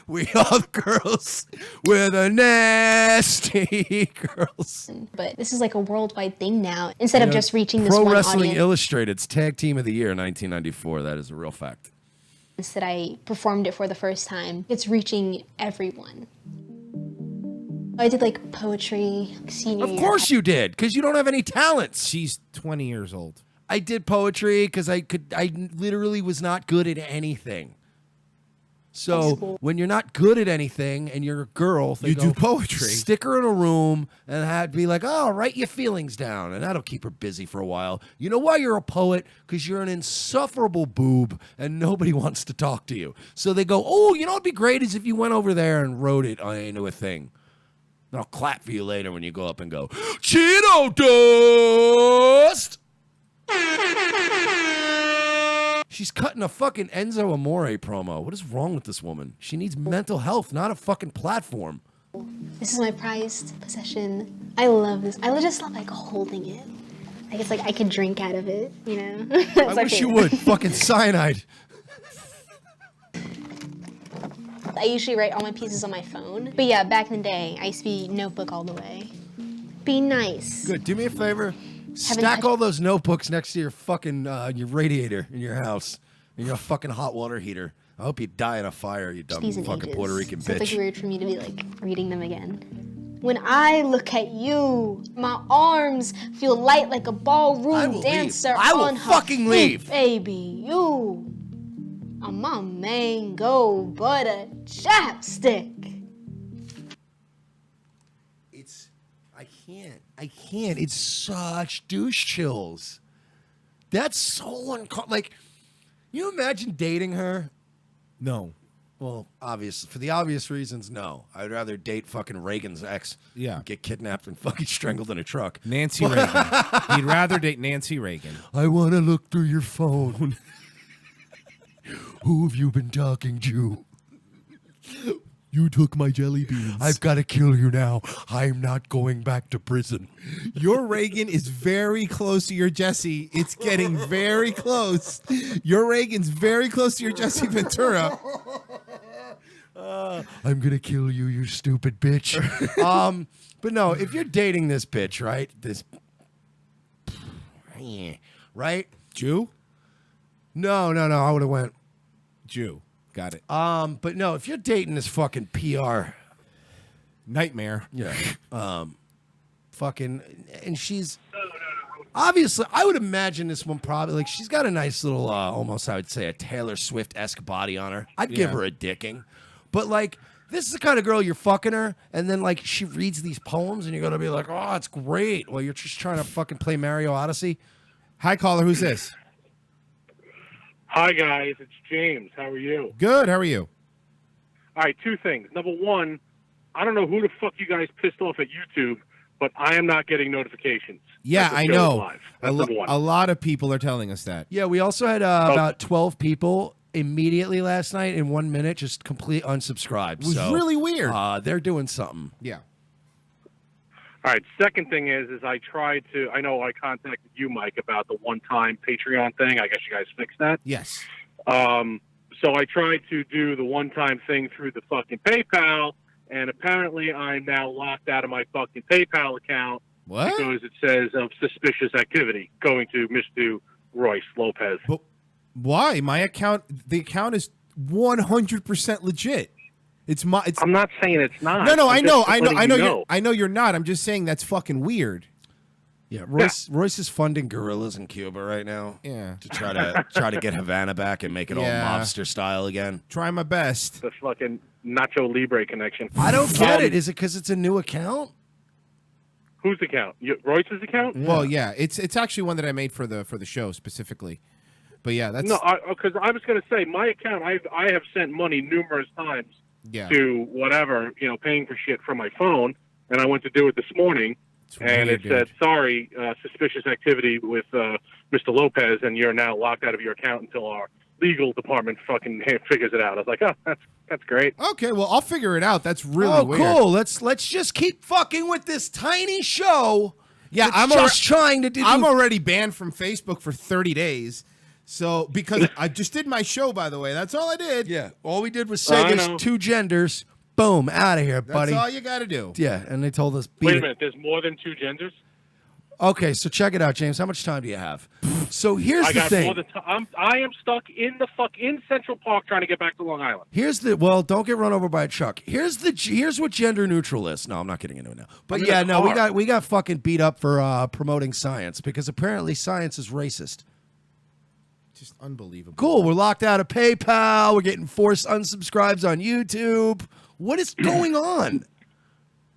We are the girls. We're the nasty girls. But this is like a worldwide thing now. Instead of just reaching this Pro one Wrestling audience Illustrated's Tag Team of the Year 1994. That is a real fact. that I performed it for the first time, it's reaching everyone. I did like poetry senior Of year. course you did, because you don't have any talents. She's 20 years old. I did poetry because I literally was not good at anything. So when you're not good at anything and you're a girl, they You go, do poetry. Stick her in a room and be like, oh, write your feelings down. And that'll keep her busy for a while. You know why you're a poet? Because you're an insufferable boob and nobody wants to talk to you. So they go, oh, you know what'd be great is if you went over there and wrote it into a thing. And I'll clap for you later when you go up and go, Cheeto dust! She's cutting a fucking Enzo Amore promo. What is wrong with this woman? She needs mental health, not a fucking platform. This is my prized possession. I love this. I just love like holding it. Like it's like I could drink out of it, you know? I wish you would. Fucking cyanide. I usually write all my pieces on my phone. But yeah, back in the day, I used to be notebook all the way. Be nice. Good. Do me a favor. Stack all those notebooks next to your fucking your radiator in your house and your fucking hot water heater. I hope you die in a fire, you dumb These in fucking ages. Puerto Rican So it's like bitch. weird for me to be like reading them again. When I look at you, my arms feel light like a ballroom dancer I will on her fucking feet, leave. baby. You are my mango butter chapstick. I can't. It's such douche chills. That's so like, you imagine dating her? No. Well, for the obvious reasons, no. I'd rather date fucking Reagan's ex. Yeah. Get kidnapped and fucking strangled in a truck. Nancy Reagan. He'd rather date Nancy Reagan. I want to look through your phone. Who have you been talking to? You took my jelly beans. I've got to kill you now. I'm not going back to prison. Your Reagan is very close to your Jesse. It's getting very close. Your Reagan's very close to your Jesse Ventura. I'm going to kill you, you stupid bitch. But no, if you're dating this bitch, right? Right? Jew? No. I would have went Jew. Got it. But no, if you're dating this fucking PR nightmare, yeah, fucking, and she's obviously, I would imagine this one probably like she's got a nice little, almost I would say a Taylor Swift-esque body on her. I'd give Yeah. her a dicking, but like this is the kind of girl you're fucking her, and then like she reads these poems, and you're gonna be like, oh, it's great. Well, you're just trying to fucking play Mario Odyssey. Hi, caller. Who's this? Hi, guys. It's James. How are you? Good. How are you? All right, two things. Number one, I don't know who the fuck you guys pissed off at YouTube, but I am not getting notifications. Yeah, that the I show is know. live. That's number one. A lot of people are telling us that. Yeah, we also had about 12 people immediately last night in 1 minute just complete unsubscribed. It was really weird. They're doing something. Yeah. All right, second thing is I know I contacted you, Mike, about the one-time Patreon thing. I guess you guys fixed that. Yes. So I tried to do the one-time thing through the fucking PayPal, and apparently I'm now locked out of my fucking PayPal account What? because it says of suspicious activity going to Mr. Royce Lopez. But why? My account, the account is 100% legit. It's my. It's, I'm not saying it's not. No, I'm I know, just I know, letting I know, you you're, I know you're not. I'm just saying that's fucking weird. Yeah, Royce is funding guerrillas in Cuba right now. Yeah. To try to get Havana back and make it Yeah. all mobster style again. Try my best. The fucking Nacho Libre connection. I don't get it. Is it because it's a new account? Whose account? Royce's account? Well, yeah, it's actually one that I made for the show specifically. But yeah, that's No, because I was going to say my account. I have sent money numerous times Yeah. to whatever, paying for shit from my phone, and I went to do it this morning, and weird, it said, "Sorry, suspicious activity with Mr. Lopez, and you're now locked out of your account until our legal department fucking figures it out." I was like, "Oh, that's great." Okay, well, I'll figure it out. That's really Oh, weird. cool. Let's just keep fucking with this tiny show. Yeah, that's I'm just trying to do. I'm already banned from Facebook for 30 days. So because I just did my show, by the way, that's all I did. Yeah, all we did was say there's two genders. Boom, out of here, buddy. That's all you got to do. Yeah, and they told us. Wait beat a it. minute. There's more than two genders. Okay, so check it out, James. How much time do you have? So here's I the got thing. more than I am stuck in in Central Park trying to get back to Long Island. Don't get run over by a truck. Here's what gender neutral is. No, I'm not getting into it now. But I'm in yeah, a no, car. we got fucking beat up for promoting science because apparently science is racist. Just unbelievable. Cool, we're locked out of PayPal. We're getting forced unsubscribes on YouTube. What is going on?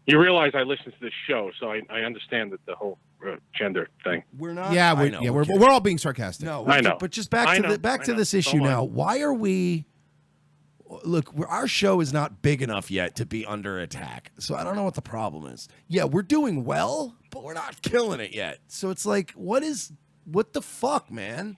You realize I listen to this show, so I understand that the whole gender thing. We're not. Yeah, I know, we're all being sarcastic. No, I know. But just I back know, to I know. this issue Don't now. mind. Why are we? Look, our show is not big enough yet to be under attack. So I don't know what the problem is. Yeah, we're doing well, but we're not killing it yet. So it's like, what the fuck, man?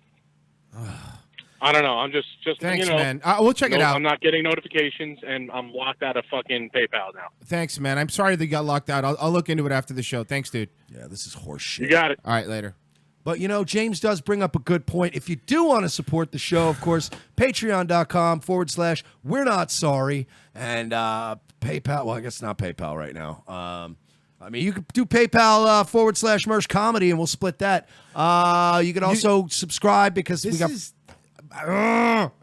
I don't know. I'm just Thanks, man. We'll check it out. I'm not getting notifications, and I'm locked out of fucking PayPal now. Thanks, man. I'm sorry that you got locked out. I'll look into it after the show. Thanks, dude. Yeah, this is horseshit. You got it. All right, later. But, James does bring up a good point. If you do want to support the show, of course, patreon.com/we're not sorry. And PayPal, well, I guess not PayPal right now. You could do PayPal /Mersh Comedy, and we'll split that. You can also subscribe because we got.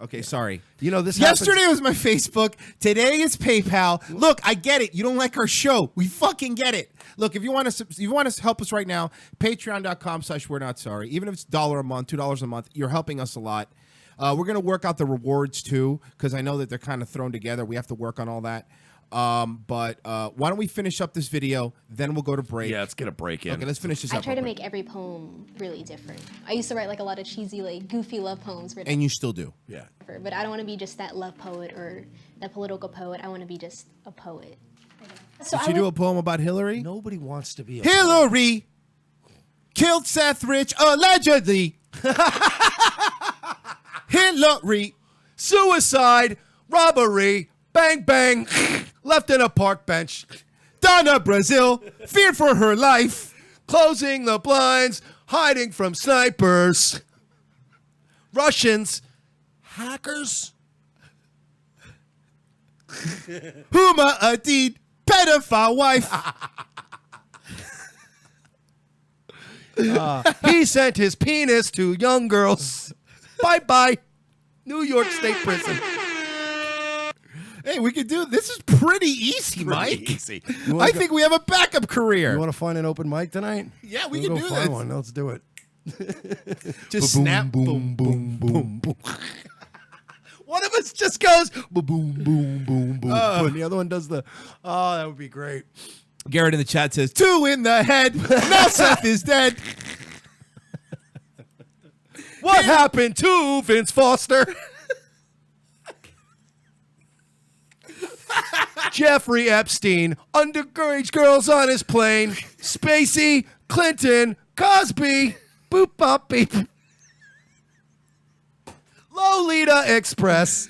Okay, sorry. This yesterday was my Facebook. Today is PayPal. Look, I get it. You don't like our show. We fucking get it. Look, if you want to help us right now, patreon.com/we're not sorry. Even if it's $1 a month, $2 a month, you're helping us a lot. We're gonna work out the rewards too, because I know that they're kind of thrown together. We have to work on all that. But why don't we finish up this video, then we'll go to break. Yeah, let's get a break in. Okay, let's finish this I up. try to real quick. make every poem really different. I used to write like a lot of cheesy, like goofy love poems. And you still do. Yeah. But I don't want to be just that love poet or that political poet. I want to be just a poet. So Did you do a poem about Hillary? Nobody wants to be a Hillary killed Seth Rich allegedly. Hillary suicide, robbery, bang, bang, left in a park bench. Donna Brazil, feared for her life. Closing the blinds, hiding from snipers. Russians, hackers. Huma Hadid, pedophile wife. He sent his penis to young girls. Bye-bye, New York State Prison. Hey, we can do this. Is pretty easy, Mike. Easy. I think we have a backup career. You want to find an open mic tonight? Yeah, we We'll can go do find this. one. Let's do it. Just Boom, snap, boom, boom, boom, boom. One of us just goes boom, boom, boom, boom, boom, and the other one does the. Oh, that would be great. Garrett in the chat says, 2 in the head. Now Seth is dead. What happened to Vince Foster? Jeffrey Epstein, underage girls on his plane, Spacey, Clinton, Cosby, boop bop beep, Lolita Express,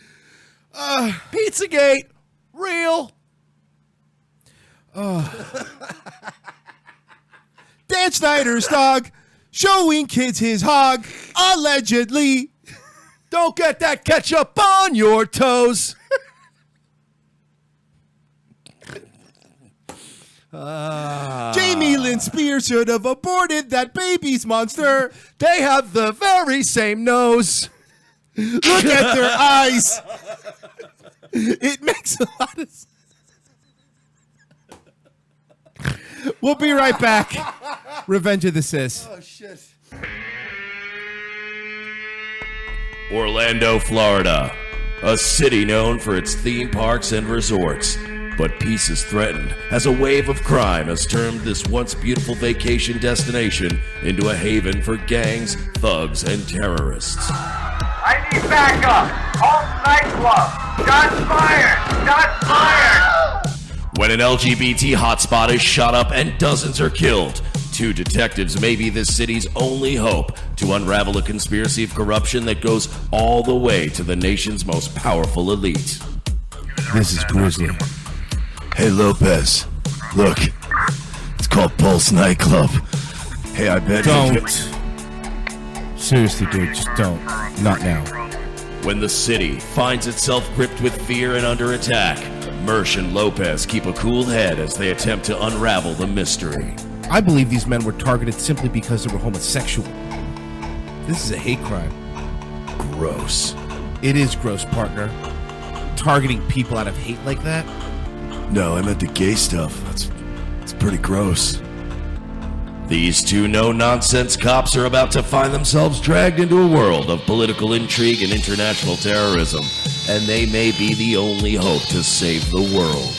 Pizzagate, real. Dan Snyder's dog, showing kids his hog, allegedly. Don't get that ketchup on your toes. Jamie Lynn Spears should have aborted that baby's monster. They have the very same nose. Look at their eyes. It makes a lot of sense. We'll be right back. Revenge of the Sis. Oh, shit. Orlando, Florida, a city known for its theme parks and resorts. But peace is threatened as a wave of crime has turned this once beautiful vacation destination into a haven for gangs, thugs, and terrorists. I need backup. Home nightclub. Shots fired. Shots fired. When an LGBT hotspot is shot up and dozens are killed, 2 detectives may be this city's only hope to unravel a conspiracy of corruption that goes all the way to the nation's most powerful elite. This is Grizzly. Hey, Lopez. Look. It's called Pulse Nightclub. Hey, I bet Don't. Seriously, dude, just don't. Not now. When the city finds itself gripped with fear and under attack, Mersh and Lopez keep a cool head as they attempt to unravel the mystery. I believe these men were targeted simply because they were homosexual. This is a hate crime. Gross. It is gross, partner. Targeting people out of hate like that? No, I meant the gay stuff. It's pretty gross. These 2 no-nonsense cops are about to find themselves dragged into a world of political intrigue and international terrorism, and they may be the only hope to save the world.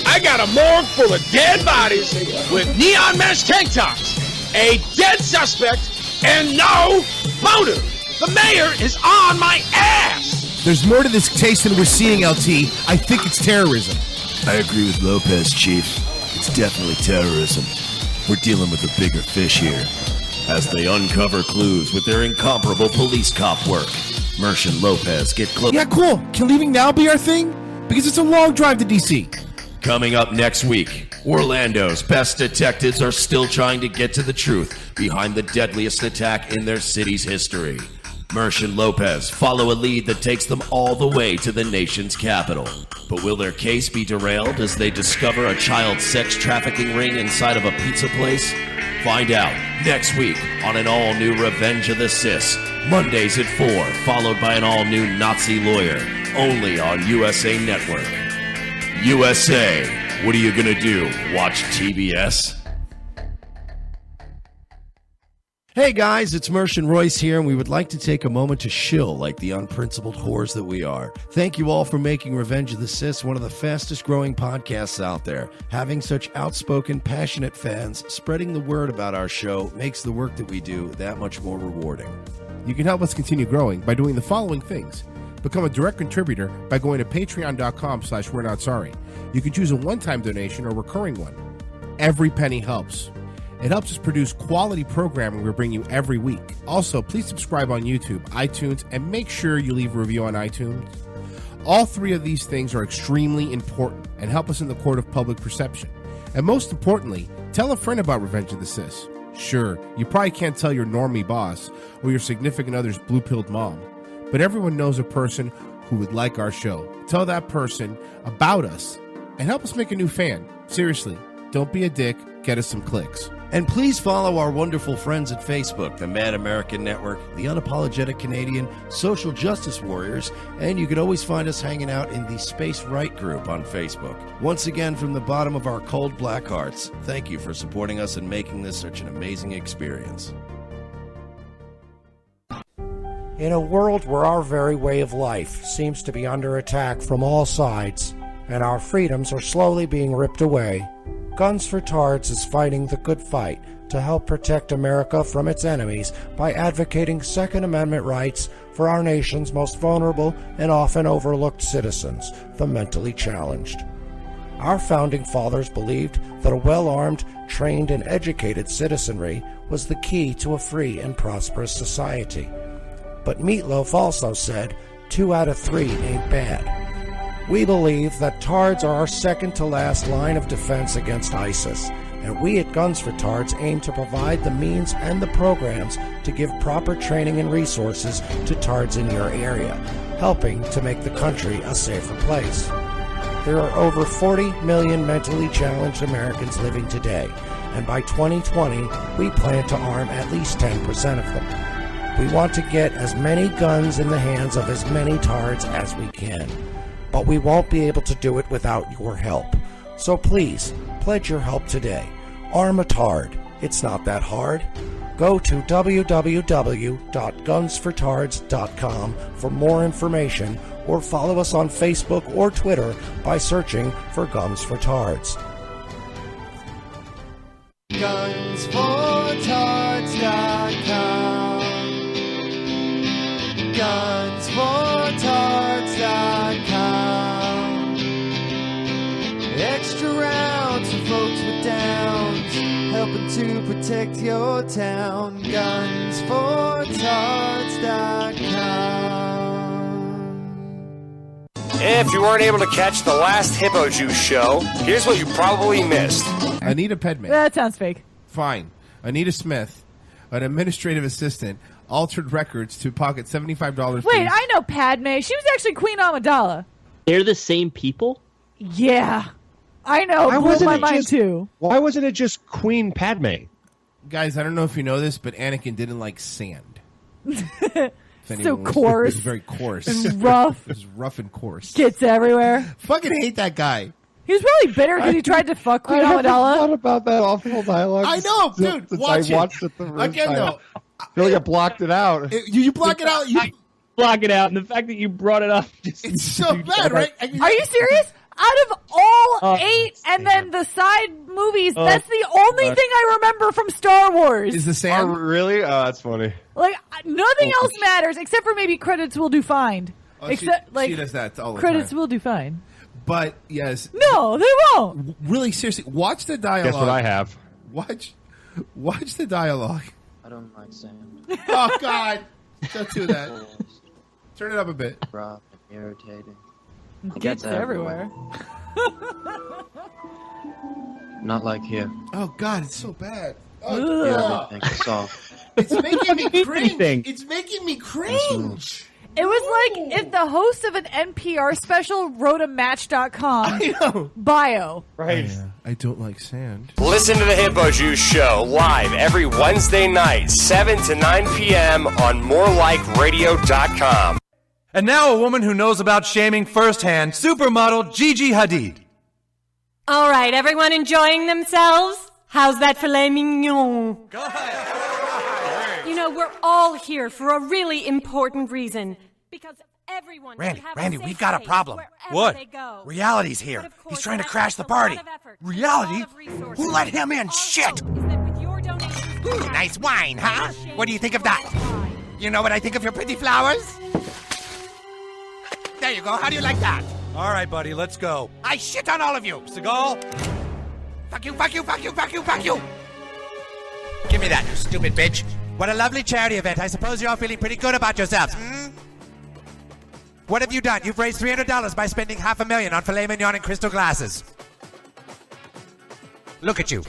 I got a morgue full of dead bodies with neon mesh tank tops, a dead suspect, and no motive. The mayor is on my ass. There's more to this case than we're seeing, LT. I think it's terrorism. I agree with Lopez, Chief. It's definitely terrorism. We're dealing with a bigger fish here. As they uncover clues with their incomparable police cop work, Mersh and Lopez get close. Yeah, cool. Can leaving now be our thing? Because it's a long drive to DC. Coming up next week, Orlando's best detectives are still trying to get to the truth behind the deadliest attack in their city's history. Mersh and Lopez follow a lead that takes them all the way to the nation's capital. But will their case be derailed as they discover a child sex trafficking ring inside of a pizza place? Find out next week on an all-new Revenge of the Sis, Mondays at 4, followed by an all-new Nazi lawyer, only on USA Network. USA, what are you gonna do, watch TBS? Hey guys, it's Mersh and Royce here, and we would like to take a moment to shill like the unprincipled whores that we are. Thank you all for making Revenge of the Sis one of the fastest growing podcasts out there. Having such outspoken, passionate fans spreading the word about our show makes the work that we do that much more rewarding. You can help us continue growing by doing the following things. Become a direct contributor by going to patreon.com/we're not sorry. You can choose a one-time donation or recurring one. Every penny helps. It helps us produce quality programming we bring you every week. Also, please subscribe on YouTube, iTunes, and make sure you leave a review on iTunes. All three of these things are extremely important and help us in the court of public perception. And most importantly, tell a friend about Revenge of the Sis. Sure, you probably can't tell your normie boss or your significant other's blue-pilled mom, but everyone knows a person who would like our show. Tell that person about us and help us make a new fan. Seriously, don't be a dick, get us some clicks. And please follow our wonderful friends at Facebook, the Mad American Network, the Unapologetic Canadian, Social Justice Warriors, and you can always find us hanging out in the Space Right group on Facebook. Once again, from the bottom of our cold black hearts, thank you for supporting us and making this such an amazing experience. In a world where our very way of life seems to be under attack from all sides, and our freedoms are slowly being ripped away, Guns for Tards is fighting the good fight to help protect America from its enemies by advocating Second Amendment rights for our nation's most vulnerable and often overlooked citizens, the mentally challenged. Our founding fathers believed that a well-armed, trained, and educated citizenry was the key to a free and prosperous society. But Meatloaf also said 2 out of 3 ain't bad. We believe that Tards are our second-to-last line of defense against ISIS, and we at Guns for Tards aim to provide the means and the programs to give proper training and resources to Tards in your area, helping to make the country a safer place. There are over 40 million mentally challenged Americans living today, and by 2020, we plan to arm at least 10% of them. We want to get as many guns in the hands of as many Tards as we can. But we won't be able to do it without your help. So please, pledge your help today. Arm a Tard. It's not that hard. Go to www.gunsfortards.com for more information, or follow us on Facebook or Twitter by searching for Guns for Tards. Gunsfortards.com. Gunsfortards.com. Extra rounds for folks with downs, helping to protect your town. Gunsfortards.com. If you weren't able to catch the last Hippo Juice show, here's what you probably missed. Anita Pedman. That sounds fake. Fine. Anita Smith, an administrative assistant, altered records to pocket $75. Wait, I know Padme. She was actually Queen Amidala. They're the same people? Yeah. I know. Why Blew wasn't my it mind just- too. Why wasn't it just Queen Padme? Guys, I don't know if you know this, but Anakin didn't like sand. If So anyone was- coarse. It was very coarse. And rough. It was rough and coarse. Gets everywhere. Fucking hate that guy. He was probably bitter because he tried to fuck Queen I haven't Amidala. thought about that awful dialogue. I know, dude. Since Watch I watched it the first Again, time. though. I feel like I blocked it out. You block it out. I block it out, and the fact that you brought it up just It's so bad, right? Are you serious? Out of all 8 and then the side movies, that's the only thing I remember from Star Wars. Is the sand? Oh, really? Oh, that's funny. Like, nothing else matters except for maybe credits will do fine. Oh, Except, she does that all the credits time. will do fine. But, yes. No, they won't. Really, seriously, watch the dialogue. Guess what I have? Watch the dialogue. I don't like sand. Oh, God. Don't do that. Turn it up a bit. Rough and irritating. It gets everywhere. Not like here. Oh, God, it's so bad. Everything is soft. It's making me cringe. Anything. It's making me cringe. It was like if the host of an NPR special wrote a Match.com bio. Right. I don't like sand. Listen to the Hippo Juice show live every Wednesday night, 7 to 9 p.m. on morelikeradio.com. And now a woman who knows about shaming firsthand, supermodel Gigi Hadid. All right, everyone enjoying themselves? How's that filet mignon? Go ahead. You know, we're all here for a really important reason. Because everyone should have Randy, a safe we've got a space problem. wherever What? they go. Reality's here. But of course, He's trying to that crash the takes a lot party. of effort, Reality? a lot of resources. Who let him in? Shit! Nice wine, huh? What do you think of that? You know what I think of your pretty flowers? There you go. How do you like that? All right, buddy, let's go. I shit on all of you. Seagal? Fuck you, fuck you, fuck you, fuck you, fuck you. Give me that, you stupid bitch. What a lovely charity event. I suppose you're all feeling pretty good about yourselves, hmm? What have you done? You've raised $300 by spending $500,000 on filet mignon and crystal glasses. Look at you,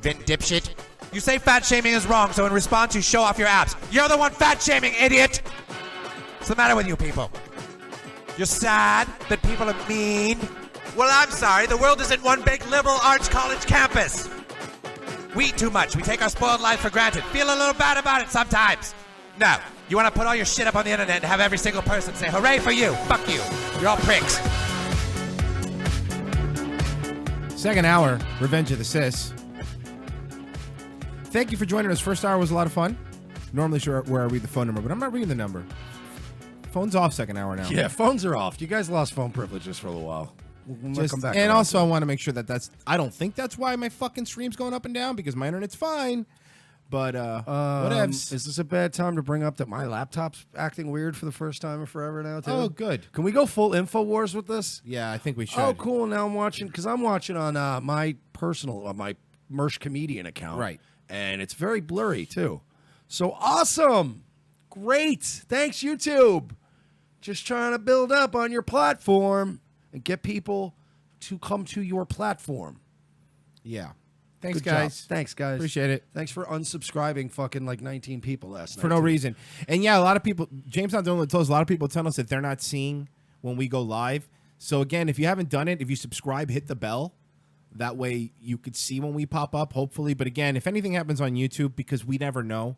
Vin dipshit. You say fat shaming is wrong, so in response you show off your abs. You're the one fat shaming, idiot! What's the matter with you people? You're sad that people are mean? Well, I'm sorry. The world isn't one big liberal arts college campus. We eat too much. We take our spoiled life for granted. Feel a little bad about it sometimes. No. You want to put all your shit up on the internet and have every single person say, hooray for you. Fuck you. You're all pricks. Second hour, Revenge of the Sis. Thank you for joining us. First hour was a lot of fun. Normally sure where I read the phone number, but I'm not reading the number. Phone's off second hour now. Yeah, phones are off. You guys lost phone privileges for a little while. We'll come back. And also, I want to make sure that's. I don't think that's why my fucking stream's going up and down because my internet's fine. But whatevs. Is this a bad time to bring up that my laptop's acting weird for the first time in forever now, too? Oh, good. Can we go full InfoWars with this? Yeah, I think we should. Oh, cool. Now I'm watching, because I'm watching on my personal, my Mersh Comedian account. Right. And it's very blurry, too. So awesome. Great. Thanks, YouTube. Just trying to build up on your platform and get people to come to your platform. Yeah. Thanks, Good job. guys. Thanks, guys. Appreciate it. Thanks for unsubscribing fucking like 19 people last night. For no too. reason. And yeah, a lot of people, James not the only one that tells us, a lot of people tell us that they're not seeing when we go live. So again, if you haven't done it, if you subscribe, hit the bell. That way you could see when we pop up, hopefully. But again, if anything happens on YouTube, because we never know,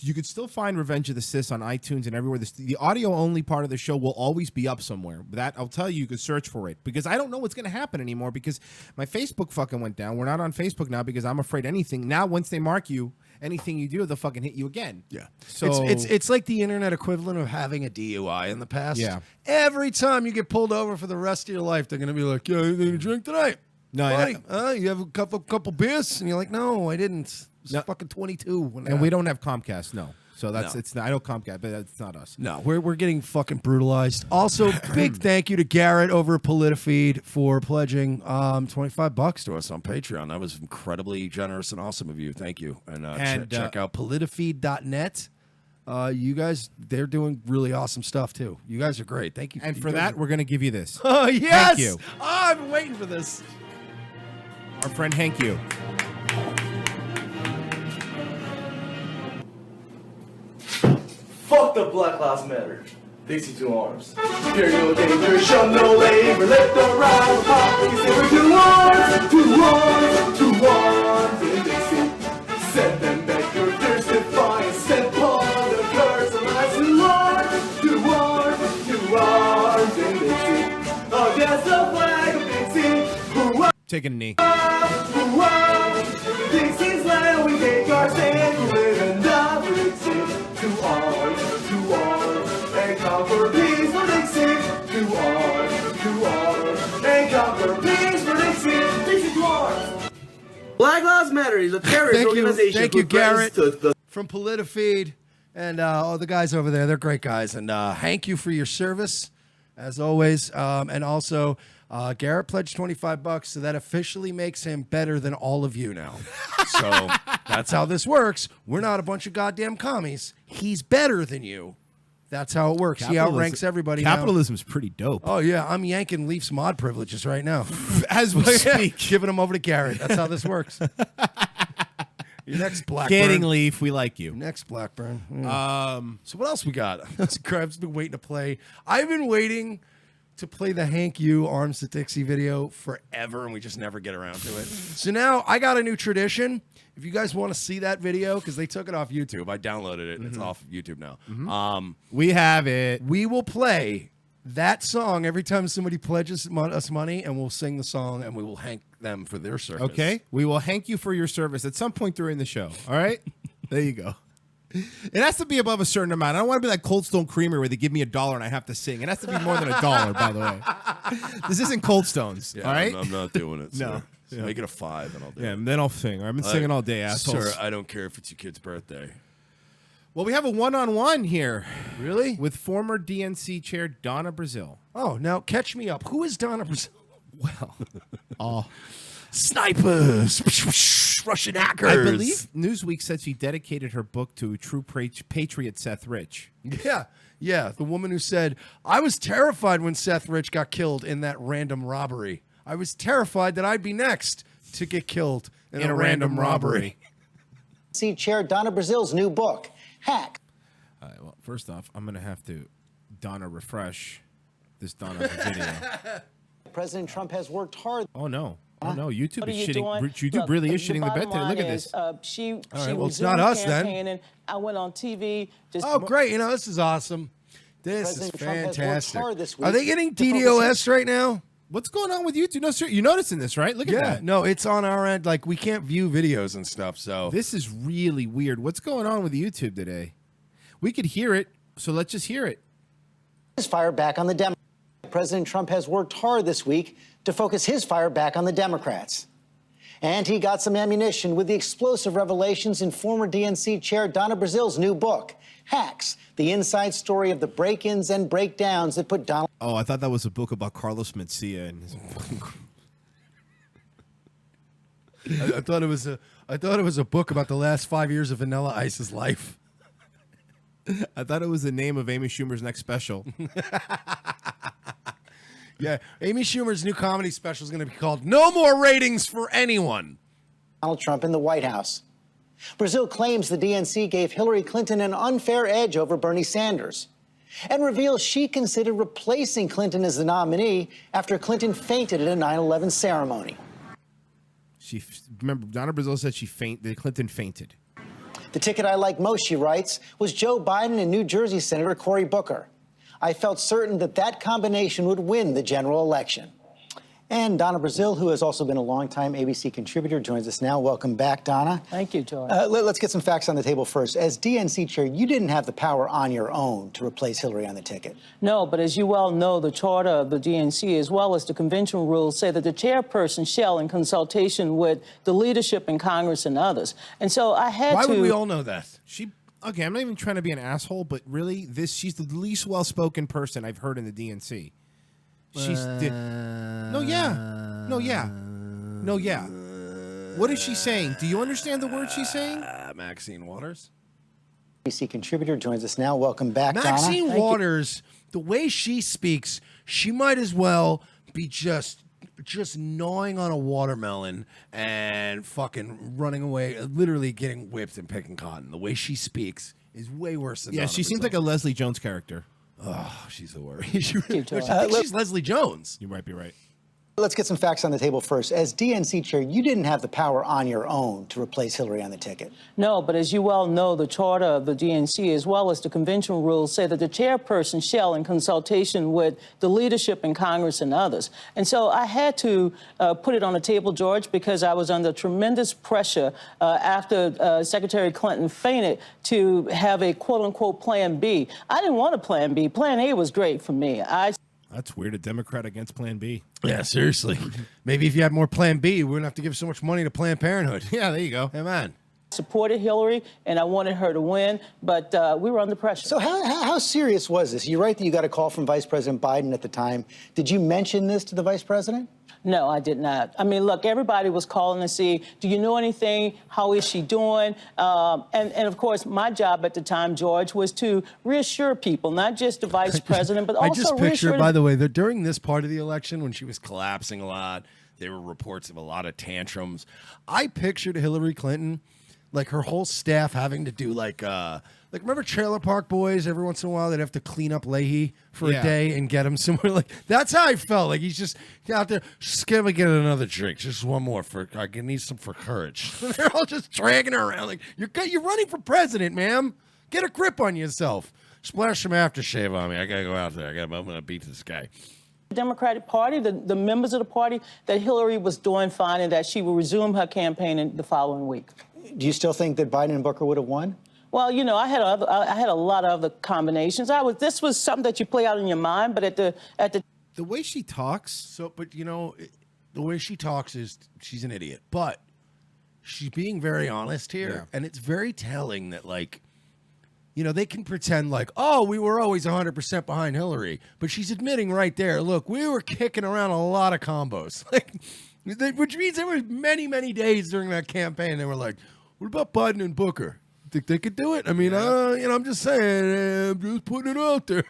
you could still find Revenge of the Sis on iTunes and everywhere. The audio-only part of the show will always be up somewhere. That, I'll tell you, you can search for it. Because I don't know what's going to happen anymore because my Facebook fucking went down. We're not on Facebook now because I'm afraid anything. Now, once they mark you, anything you do, they'll fucking hit you again. Yeah. So It's like the internet equivalent of having a DUI in the past. Yeah. Every time you get pulled over for the rest of your life, they're going to be like, yeah, you didn't drink tonight. No, Buddy, you have a couple beers? And you're like, no, I didn't. It's fucking 22. And we don't have Comcast, no. So that's No. it's not, I know Comcast, but it's not us. No, we're getting fucking brutalized. Also, big thank you to Garrett over at PolitiFeed for pledging $25 to us on Patreon. That was incredibly generous and awesome of you. Thank you. And, check out politifeed.net. You guys, they're doing really awesome stuff too. You guys are great. Thank you. And You for guys that, are- we're going to give you this. Oh, yes. Thank you. Oh, I've been waiting for this. Our friend Hank you. Fuck the Black Lives Matter. Dixie Two Arms. Imperial danger, show no labor, let the ride pop. Say we're 2 arms, 2 arms, 2 arms in Dixie. Set them back your thirst, defiance, set Paul the curse. And I 2 arms, 2 arms, 2 arms in Dixie. Against the flag of Dixie. Hurrah, Taking a knee. hurrah. Dixie's land, we take our stand. We live and die for Dixie. 2 arms, 2 arms. And conquer peace for Dixie. 2 arms, 2 arms. And conquer peace for Dixie. Dixie 2 arms. Black Lives Matter is a terrorist organization. Thank you, who threatens Garrett from PolitiFeed, and all the guys over there. They're great guys, and thank you for your service, as always. And also, Garrett pledged $25, so that officially makes him better than all of you now. So that's how this works. We're not a bunch of goddamn commies. He's better than you. That's how it works. He outranks everybody. Capitalism's pretty dope. Oh yeah, I'm yanking Leafs mod privileges right now As we speak. giving them over to Garrett. That's how this works. Your next Blackburn. Canning Leaf, we like you. Next Blackburn. So what else we got? I've been waiting to play. I've been waiting to play the Hank U Arms to Dixie video forever, and we just never get around to it. So now I got a new tradition. If you guys want to see that video, because they took it off YouTube, I downloaded it, and it's off YouTube now. We have it. We will play that song every time somebody pledges us money, and we'll sing the song, and we will hank them for their service. Okay? We will hank you for your service at some point during the show. All right? There you go. It has to be above a certain amount. I don't want to be like Cold Stone Creamery where they give me $1 and I have to sing. It has to be more than $1, by the way. This isn't Cold Stones, Yeah, all right? I'm not doing it. No. Sir. So Yeah. Make it a 5, and I'll do Yeah, it. and then I'll sing. I've been singing all day, assholes. Sir, I don't care if it's your kid's birthday. Well, we have a one-on-one here. Really? With former DNC chair Donna Brazile. Oh, now catch me up. Who is Donna Brazile? Well, snipers, Russian hackers. I believe Newsweek said she dedicated her book to true patriot Seth Rich. Yeah, the woman who said, I was terrified when Seth Rich got killed in that random robbery. I was terrified that I'd be next to get killed in a random robbery. See Chair Donna Brazil's new book, Hack. All right, well, first off, I'm going to have to Donna refresh this Donna video. President Trump has worked hard. Oh, no. Oh, no. YouTube What are is you shitting. doing? YouTube Look, really is the shitting the bed bottom today. Look line at is, this. She All right, well, it's resumed not us then. campaigning. I went on TV. Just Oh, great. You know, this is awesome. This President is Trump has worked fantastic. hard this Are they week getting to focus DDoS right now? What's going on with YouTube? No, sir, you're noticing this, right? Look at Yeah, that. no, it's on our end. Like, we can't view videos and stuff, so. This is really weird. What's going on with YouTube today? We could hear it, so let's just hear it. his fire back on the Democrats. President Trump has worked hard this week to focus his fire back on the Democrats. And he got some ammunition with the explosive revelations in former DNC Chair Donna Brazil's new book, Hacks, the inside story of the break-ins and breakdowns that put Donald... Oh, I thought that was a book about Carlos Mencia and his... I thought it was a book about the last 5 years of Vanilla Ice's life. I thought it was the name of Amy Schumer's next special. Yeah, Amy Schumer's new comedy special is going to be called No More Ratings for Anyone. Donald Trump in the White House. Brazil claims the DNC gave Hillary Clinton an unfair edge over Bernie Sanders and reveals she considered replacing Clinton as the nominee after Clinton fainted at a 9/11 ceremony. Remember, Donna Brazil said that Clinton fainted. The ticket I like most, she writes, was Joe Biden and New Jersey Senator Cory Booker. I felt certain that combination would win the general election. And Donna Brazil, who has also been a longtime ABC contributor, joins us now. Welcome back, Donna. Thank you, George. Let's get some facts on the table first. As DNC chair, you didn't have the power on your own to replace Hillary on the ticket. No, but as you well know, the charter of the DNC, as well as the convention rules, say that the chairperson shall, in consultation with the leadership in Congress and others. And so I had Why to... would we all know that? Okay, I'm not even trying to be an asshole, but really, she's the least well-spoken person I've heard in the DNC. No, yeah. What is she saying? Do you understand the words she's saying? Maxine Waters. ABC contributor joins us now. Welcome back, Maxine Donna. Waters, the way she speaks, she might as well be just gnawing on a watermelon and fucking running away, literally getting whipped and picking cotton. The way she speaks is way worse than Yeah, Donna she seems Brazil. like a Leslie Jones character. Oh, she's the worst. I think she's Leslie Jones. You might be right. Let's get some facts on the table first. As DNC chair, you didn't have the power on your own to replace Hillary on the ticket. No, but as you well know, the charter of the DNC, as well as the convention rules, say that the chairperson shall, in consultation with the leadership in Congress and others. And so I had to put it on the table, George, because I was under tremendous pressure after Secretary Clinton fainted to have a quote-unquote Plan B. I didn't want a Plan B. Plan A was great for me. That's weird, a Democrat against Plan B. Yeah, seriously. Maybe if you had more Plan B, we wouldn't have to give so much money to Planned Parenthood. Yeah, there you go. Hey, man. Supported Hillary, and I wanted her to win, but we were under pressure. So how serious was this? You write that you got a call from Vice President Biden at the time. Did you mention this to the Vice President? No, I did not. I mean, look, everybody was calling to see, do you know anything? How is she doing? And of course, my job at the time, George, was to reassure people, not just the vice president, but also I just picture, reassure... by the way, that during this part of the election, when she was collapsing a lot, there were reports of a lot of tantrums. I pictured Hillary Clinton, like her whole staff having to do like remember Trailer Park Boys? Every once in a while, they'd have to clean up Leahy for a day and get him somewhere. Like that's how I felt. Like he's just out there. Just gonna get another drink, just one more for. I need some for courage. They're all just dragging her around. Like you're running for president, ma'am. Get a grip on yourself. Splash some aftershave on me. I gotta go out there. I'm gonna beat this guy. Democratic Party, the members of the party, that Hillary was doing fine and that she will resume her campaign in the following week. Do you still think that Biden and Booker would have won? Well, you know, I had a lot of other combinations. This was something that you play out in your mind, but at the way she talks. So, but you know, the way she talks is she's an idiot. But she's being very honest here, and it's very telling that like. You know, they can pretend like, oh, we were always 100% behind Hillary. But she's admitting right there, look, we were kicking around a lot of combos. Like, Which means there were many, many days during that campaign they were like, what about Biden and Booker? Think they could do it? I mean, I'm just saying, I'm just putting it out there.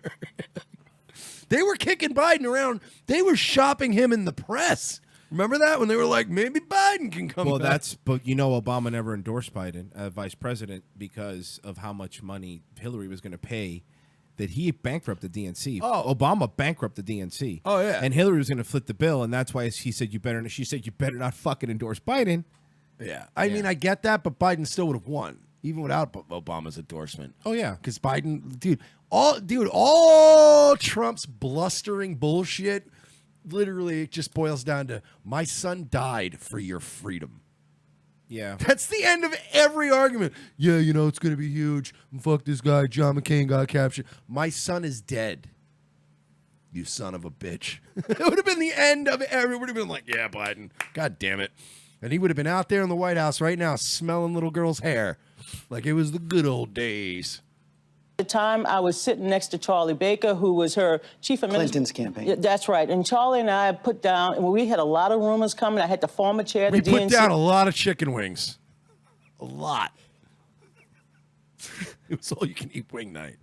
They were kicking Biden around. They were shopping him in the press. Remember that when they were like, maybe Biden can come back? But Obama never endorsed Biden as vice president because of how much money Hillary was going to pay. That he bankrupted the DNC. Oh. Obama bankrupted the DNC. Oh, yeah. And Hillary was going to flip the bill, and that's why she said you better not fucking endorse Biden. Yeah. I mean, I get that, but Biden still would have won, even without Obama's endorsement. Oh, yeah. Because Biden, all Trump's blustering bullshit literally just boils down to, my son died for your freedom. Yeah. That's the end of every argument. Yeah, it's going to be huge. Fuck this guy. John McCain got captured. My son is dead. You son of a bitch. It would have been the end of every. It would have been like, yeah, Biden. God damn it. And he would have been out there in the White House right now smelling little girls' hair like it was the good old days. At the time, I was sitting next to Charlie Baker, who was her chief administrator. Clinton's campaign. Yeah, that's right. And Charlie and I put down, and we had a lot of rumors coming. I had the former chair of the We put DNC. down a lot of chicken wings. A lot. It was all you can eat wing night.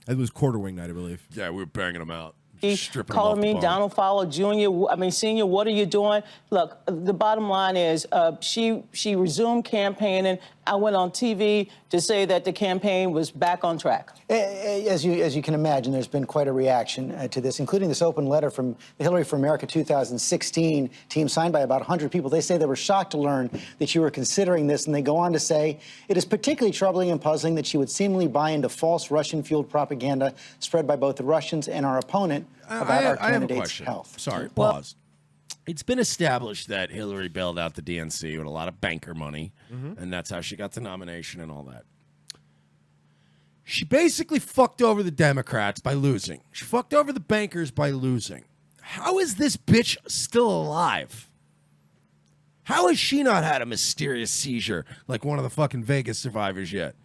It was quarter wing night, I believe. Yeah, we were banging them out. He Stripping called them off me the bone. Donald Fowler Jr. Senior. What are you doing? Look, the bottom line is she resumed campaigning. I went on TV to say that the campaign was back on track. As you can imagine, there's been quite a reaction to this, including this open letter from the Hillary for America 2016 team signed by about 100 people. They say they were shocked to learn that you were considering this, and they go on to say, it is particularly troubling and puzzling that she would seemingly buy into false Russian-fueled propaganda spread by both the Russians and our opponent about our I have a candidate's question. health. Sorry, pause. It's been established that Hillary bailed out the DNC with a lot of banker money, and that's how she got the nomination and all that. She basically fucked over the Democrats by losing. She fucked over the bankers by losing. How is this bitch still alive? How has she not had a mysterious seizure like one of the fucking Vegas survivors yet?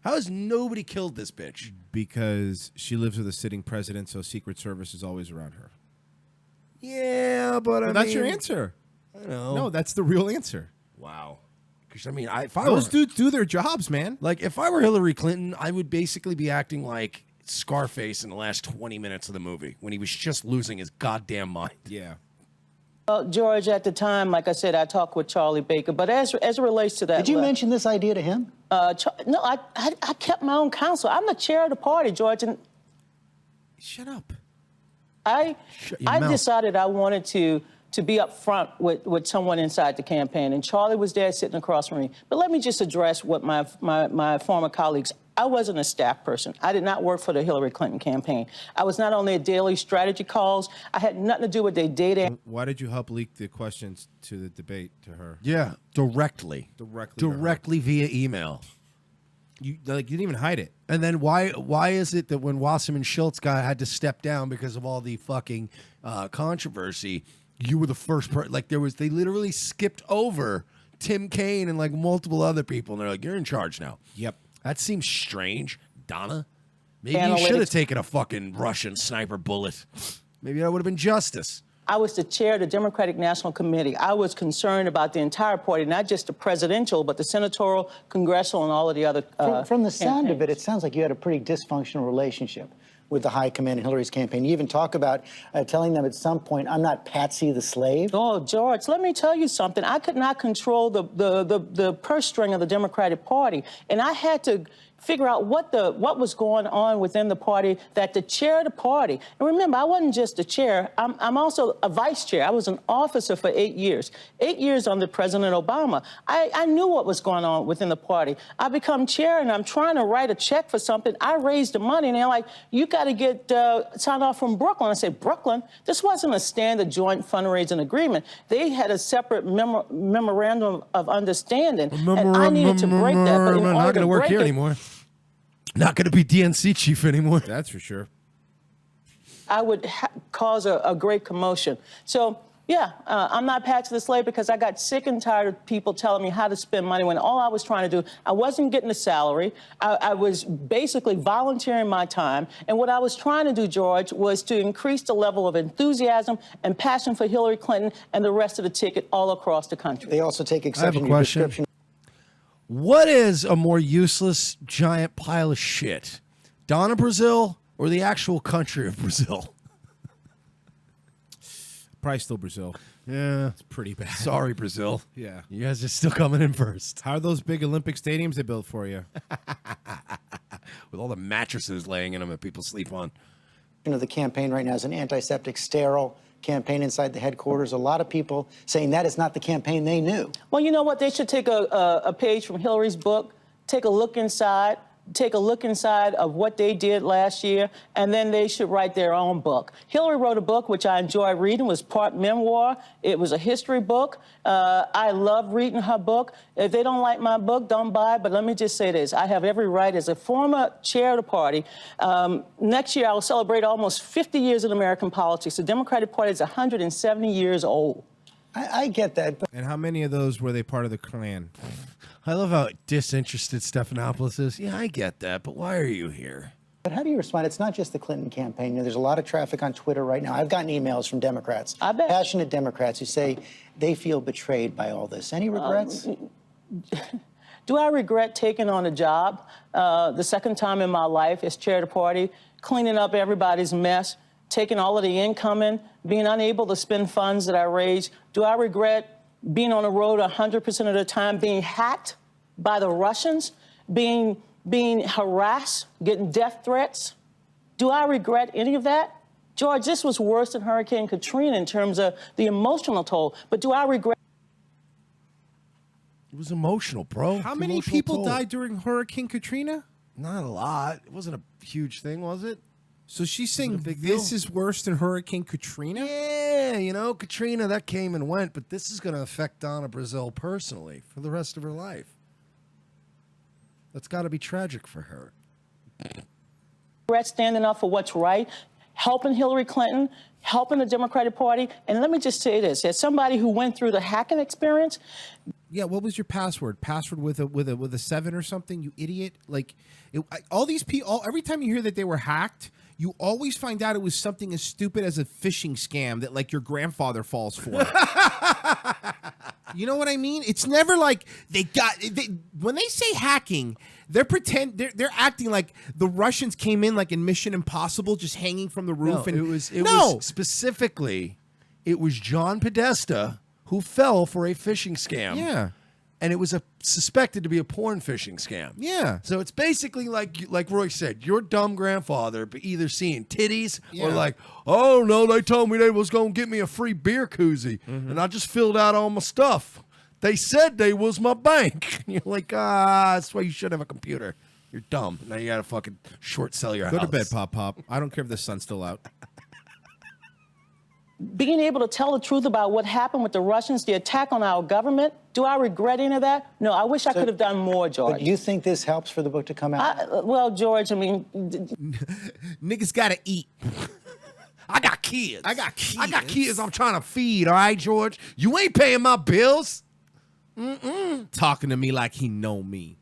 How has nobody killed this bitch? Because she lives with a sitting president, so Secret Service is always around her. Yeah, but Well, that's your answer. I know. No, that's the real answer. Wow. Because I mean, if I Those were, dudes do their jobs, man. like, if I were Hillary Clinton, I would basically be acting like Scarface in the last 20 minutes of the movie when he was just losing his goddamn mind. Yeah. Well, George, at the time, like I said, I talked with Charlie Baker. But as it relates to that, Did you mention this idea to him? No, I kept my own counsel. I'm the chair of the party, George, and shut up. I mouth. decided I wanted to be up front with someone inside the campaign, and Charlie was there sitting across from me. But let me just address what my former colleagues. I wasn't a staff person. I did not work for the Hillary Clinton campaign. I was not on their daily strategy calls. I had nothing to do with their day-to-day. Why did you help leak the questions to the debate to her? Yeah, directly. Directly via email. You didn't even hide it. And then why is it that when Wasserman Schultz had to step down because of all the fucking controversy, you were the first person? Like they literally skipped over Tim Kaine and like multiple other people, and they're like, you're in charge now. Yep. That seems strange, Donna. Maybe you Analytics. should have taken a fucking Russian sniper bullet. Maybe that would have been justice. I was the chair of the Democratic National Committee. I was concerned about the entire party, not just the presidential, but the senatorial, congressional, and all of the other From the sound of it, campaigns. it sounds like you had a pretty dysfunctional relationship with the high command in Hillary's campaign. You even talk about telling them at some point, I'm not Patsy the slave. Oh, George, let me tell you something. I could not control the purse string of the Democratic Party, and I had to figure out what was going on within the party, that the chair of the party, and remember, I wasn't just the chair, I'm also a vice chair. I was an officer for 8 years. 8 years under President Obama. I knew what was going on within the party. I become chair, and I'm trying to write a check for something. I raised the money, and they're like, you got to get signed off from Brooklyn. I said, Brooklyn? This wasn't a standard joint fundraising agreement. They had a separate memorandum of understanding, and I needed to break that. But in not order going to work break here it, anymore. Not going to be DNC chief anymore. That's for sure. I would cause a great commotion. So Yeah, I'm not patching the slave because I got sick and tired of people telling me how to spend money when all I was trying to do, I wasn't getting a salary. I was basically volunteering my time. And what I was trying to do, George, was to increase the level of enthusiasm and passion for Hillary Clinton and the rest of the ticket all across the country. They also take I have exception a to your question. description. What is a more useless giant pile of shit? Donna Brazil or the actual country of Brazil? Probably still Brazil. Yeah. It's pretty bad. Sorry, Brazil. Yeah. You guys are still coming in first. How are those big Olympic stadiums they built for you? With all the mattresses laying in them that people sleep on. You know, the campaign right now is an antiseptic, sterile campaign inside the headquarters. A lot of people saying that is not the campaign they knew. Well, you know what? They should take a page from Hillary's book, take a look inside of what they did last year, and then they should write their own book. Hillary wrote a book, which I enjoyed reading, was part memoir. It was a history book. I love reading her book. If they don't like my book, don't buy it, but let me just say this. I have every right as a former chair of the party. Next year, I will celebrate almost 50 years in American politics. The Democratic Party is 170 years old. I get that. But And how many of those were they part of the Klan? I love how disinterested Stephanopoulos is. Yeah, I get that, but why are you here? But how do you respond? It's not just the Clinton campaign. You know, there's a lot of traffic on Twitter right now. I've gotten emails from Democrats, passionate Democrats, who say they feel betrayed by all this. Any regrets? Do I regret taking on a job the second time in my life as chair of the party, cleaning up everybody's mess, taking all of the income in, being unable to spend funds that I raised? Do I regret being on the road 100% of the time, being hacked by the Russians, being harassed, getting death threats? Do I regret any of that? George, this was worse than Hurricane Katrina in terms of the emotional toll. But do I regret? It was emotional, bro. How many people died during Hurricane Katrina? Not a lot. It wasn't a huge thing, was it? So she's saying big this deal? is worse than Hurricane Katrina? Yeah, you know, Katrina, that came and went, but this is going to affect Donna Brazil personally for the rest of her life. That's got to be tragic for her. Regret standing up for what's right, helping Hillary Clinton, helping the Democratic Party. And let me just say this, as somebody who went through the hacking experience. Yeah, what was your password? Password with a 7 or something, you idiot? Like all these people, every time you hear that they were hacked, you always find out it was something as stupid as a phishing scam that like your grandfather falls for. You know what I mean? It's never like when they say hacking, they're acting like the Russians came in like in Mission Impossible, just hanging from the roof. No, and it was specifically, it was John Podesta who fell for a phishing scam. Yeah. And it was suspected to be a porn phishing scam. Yeah. So it's basically like Roy said, your dumb grandfather either seeing titties or like, oh no, they told me they was gonna get me a free beer koozie, and I just filled out all my stuff. They said they was my bank. You're like, that's why you should have a computer. You're dumb. Now you gotta fucking short sell your house. Go to bed, Pop. I don't care if the sun's still out. Being able to tell the truth about what happened with the Russians, the attack on our government, do I regret any of that? No, I wish I could have done more, George. But you think this helps for the book to come out? Well, George, I mean... Niggas gotta eat. I got kids. I got kids I'm trying to feed, all right, George? You ain't paying my bills. Talking to me like he know me.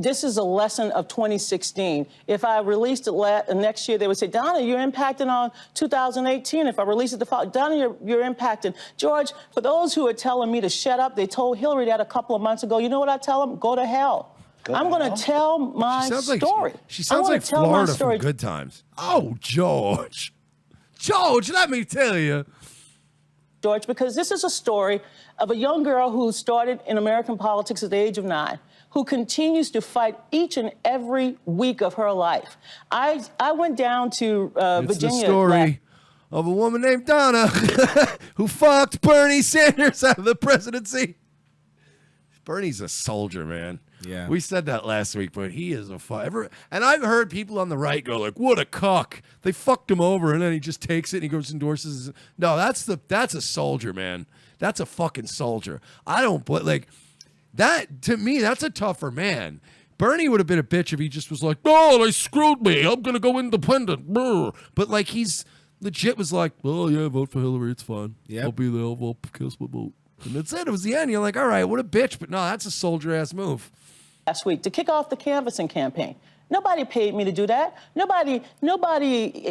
This is a lesson of 2016. If I released it next year, they would say, Donna, you're impacting on 2018. If I release it Donna, you're impacting. George, for those who are telling me to shut up, they told Hillary that a couple of months ago. You know what I tell them? Go to hell. I'm going to tell my story. She sounds like Florida from Good Times. Oh, George. George, let me tell you. George, because this is a story of a young girl who started in American politics at the age of 9, who continues to fight each and every week of her life. I went down to Virginia. It's the story of a woman named Donna who fucked Bernie Sanders out of the presidency. Bernie's a soldier, man. Yeah. We said that last week, but he is a and I've heard people on the right go like, what a cuck. They fucked him over, and then he just takes it and he goes and endorses. No, that's a soldier, man. That's a fucking soldier. I don't, like, that, to me, that's a tougher man. Bernie would have been a bitch if he just was like, no, they screwed me. I'm going to go independent. Brr. But, like, he's legit was like, "Oh yeah, vote for Hillary. It's fine. Yep. I'll be there. I'll kiss my vote." And that's it. It was the end. You're like, "All right, what a bitch." But no, that's a soldier ass move. Last week to kick off the canvassing campaign. Nobody paid me to do that. Nobody,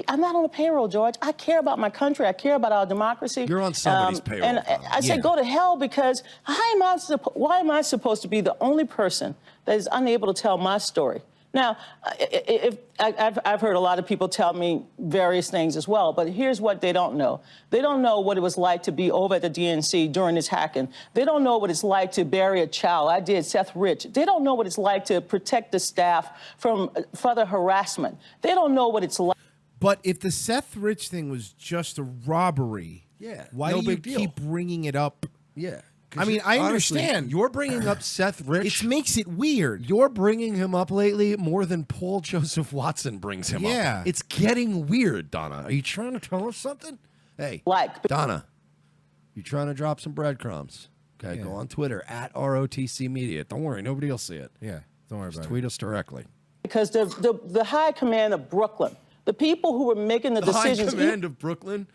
I'm not on the payroll, George. I care about my country. I care about our democracy. You're on somebody's payroll. And I say go to hell because why am I supposed to be the only person that is unable to tell my story? Now, I've heard a lot of people tell me various things as well, but here's what they don't know. They don't know what it was like to be over at the DNC during this hacking. They don't know what it's like to bury a child. I did, Seth Rich. They don't know what it's like to protect the staff from further harassment. They don't know what it's like. But if the Seth Rich thing was just a robbery, why no do you big deal. keep bringing it up? Yeah. I mean, I Honestly, understand. You're bringing up Seth Rich. It makes it weird. You're bringing him up lately more than Paul Joseph Watson brings him Yeah. up. It's getting weird, Donna. Are you trying to tell us something? Hey, Donna, you trying to drop some breadcrumbs? Okay, go on Twitter at ROTC Media. Don't worry, nobody will see it. Yeah, don't worry about it. Tweet us directly. Because the high command of Brooklyn, the people who were making the decisions. High command of Brooklyn.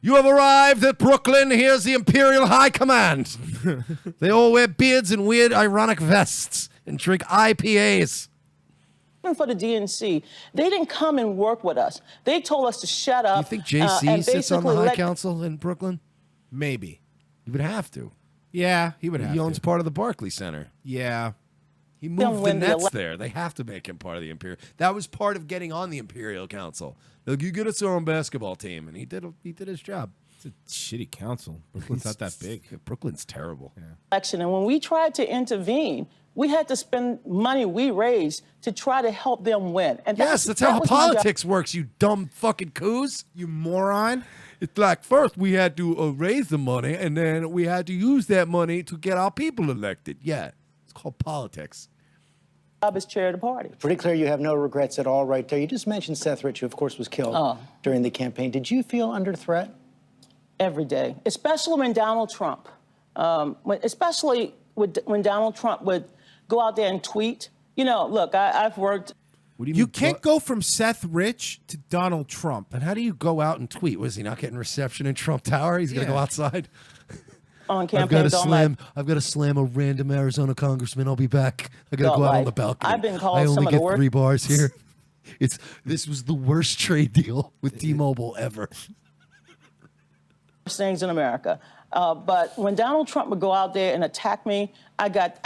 You have arrived at Brooklyn. Here's the Imperial High Command. They all wear beards and weird, ironic vests and drink IPAs. For the DNC, they didn't come and work with us. They told us to shut up. You think JC and sits on the basically High Council in Brooklyn? Maybe. He would have to. Yeah, he would have He owns to. part of the Barclays Center. Yeah. He Don't moved the win the Nets ele- there. They have to make him part of the Imperial. That was part of getting on the Imperial Council. Like, you get us our own basketball team, and he did his job. It's a shitty council. Brooklyn's not that big. Brooklyn's terrible. election. And when we tried to intervene, we had to spend money we raised to try to help them win. And Yes, that's that how was my job. politics works, you dumb fucking coos. You moron. It's like, first we had to raise the money, and then we had to use that money to get our people elected. Yeah, it's called politics. Job as chair of the party. Pretty clear you have no regrets at all right there. You just mentioned Seth Rich, who of course was killed during the campaign. Did you feel under threat? Every day, especially when Donald Trump, when Donald Trump would go out there and tweet. You know, look, I've worked. What do you You mean, can't go from Seth Rich to Donald Trump. And how do you go out and tweet? Was he not getting reception in Trump Tower? He's gonna Yeah. go outside. On I've got campaigns to all slam. night. I've got to slam a random Arizona congressman. I'll be back. I got to Don't go out on lie. the balcony. I've been called I some only of the get worst- 3 bars here. This was the worst trade deal with T-Mobile ever. Things in America. But when Donald Trump would go out there and attack me, I got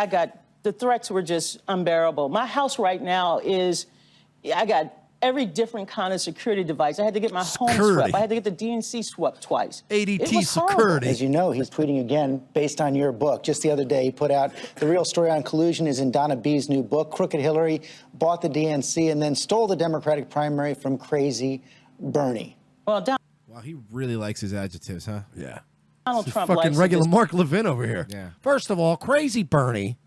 the threats were just unbearable. My house right now I got every different kind of security device. I had to get my home swept. I had to get the DNC swept twice. It was horrible. As you know, he's tweeting again based on your book. Just the other day, he put out the real story on collusion is in Donna B's new book. Crooked Hillary bought the DNC and then stole the Democratic primary from crazy Bernie. Well, Wow, he really likes his adjectives, huh? Yeah. Donald This is Trump fucking likes to regular just- Mark Levin over here. Yeah. First of all, crazy Bernie.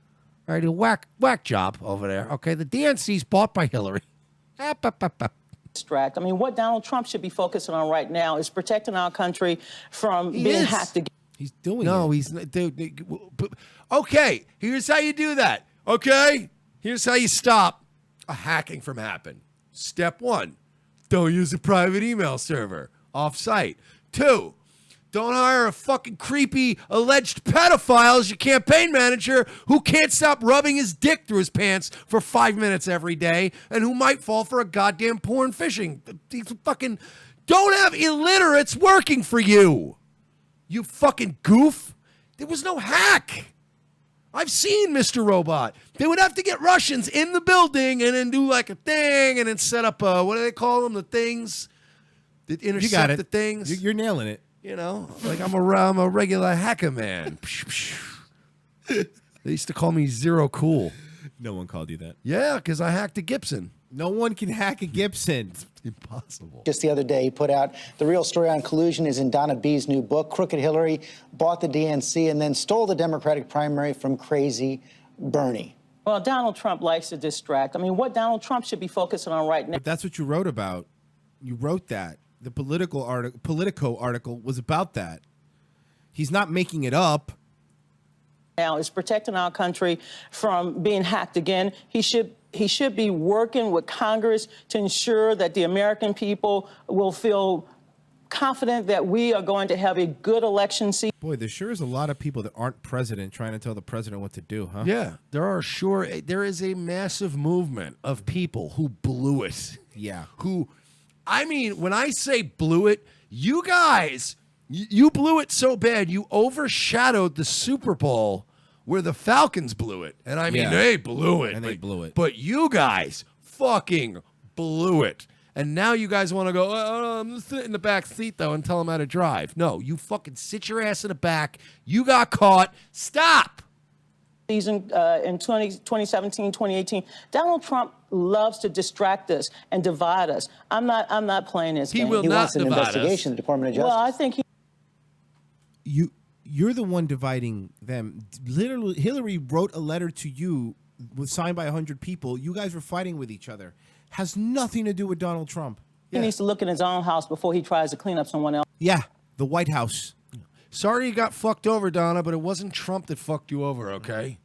All right, a whack job over there. Okay, the DNC's bought by Hillary. distract. I mean, what Donald Trump should be focusing on right now is protecting our country from He being is. hacked again. He's doing No, it. he's not. Okay, here's how you do that. Okay, here's how you stop a hacking from happening. Step 1, don't use a private email server off-site. 2, don't hire a fucking creepy alleged pedophile as your campaign manager who can't stop rubbing his dick through his pants for 5 minutes every day and who might fall for a goddamn porn phishing. These fucking don't have illiterates working for you. You fucking goof. There was no hack. I've seen Mr. Robot. They would have to get Russians in the building and then do like a thing and then set up what do they call them? The things that intercept You got it. the things. You're nailing it. You know, like I'm a regular hacker man. They used to call me Zero Cool. No one called you that. Yeah, because I hacked a Gibson. No one can hack a Gibson. It's impossible. Just the other day, he put out the real story on collusion is in Donna B's new book. Crooked Hillary bought the DNC and then stole the Democratic primary from crazy Bernie. Well, Donald Trump likes to distract. I mean, what Donald Trump should be focusing on right now. But that's what you wrote about. You wrote that. The Politico article was about that. He's not making it up. Now is protecting our country from being hacked again. He should be working with Congress to ensure that the American people will feel confident that we are going to have a good election season. Boy, there sure is a lot of people that aren't president trying to tell the president what to do, huh? Yeah, there is a massive movement of people who blew it. Yeah. I mean, when I say blew it, you guys, you blew it so bad, you overshadowed the Super Bowl where the Falcons blew it. And I mean, Yeah. they blew it. And they blew it. But you guys fucking blew it. And now you guys want to go, oh, I'm going to sit in the back seat, though, and tell them how to drive. No, you fucking sit your ass in the back. You got caught. Stop. Season in 2017, 2018, Donald Trump loves to distract us and divide us. I'm not playing this game. He wants an investigation, the Department of Justice. Well, I think You're the one dividing them. Literally, Hillary wrote a letter to you, signed by 100 people. You guys were fighting with each other. Has nothing to do with Donald Trump. he needs to look in his own house before he tries to clean up someone else. Yeah, the White House. Sorry you got fucked over, Donna, but it wasn't Trump that fucked you over, okay?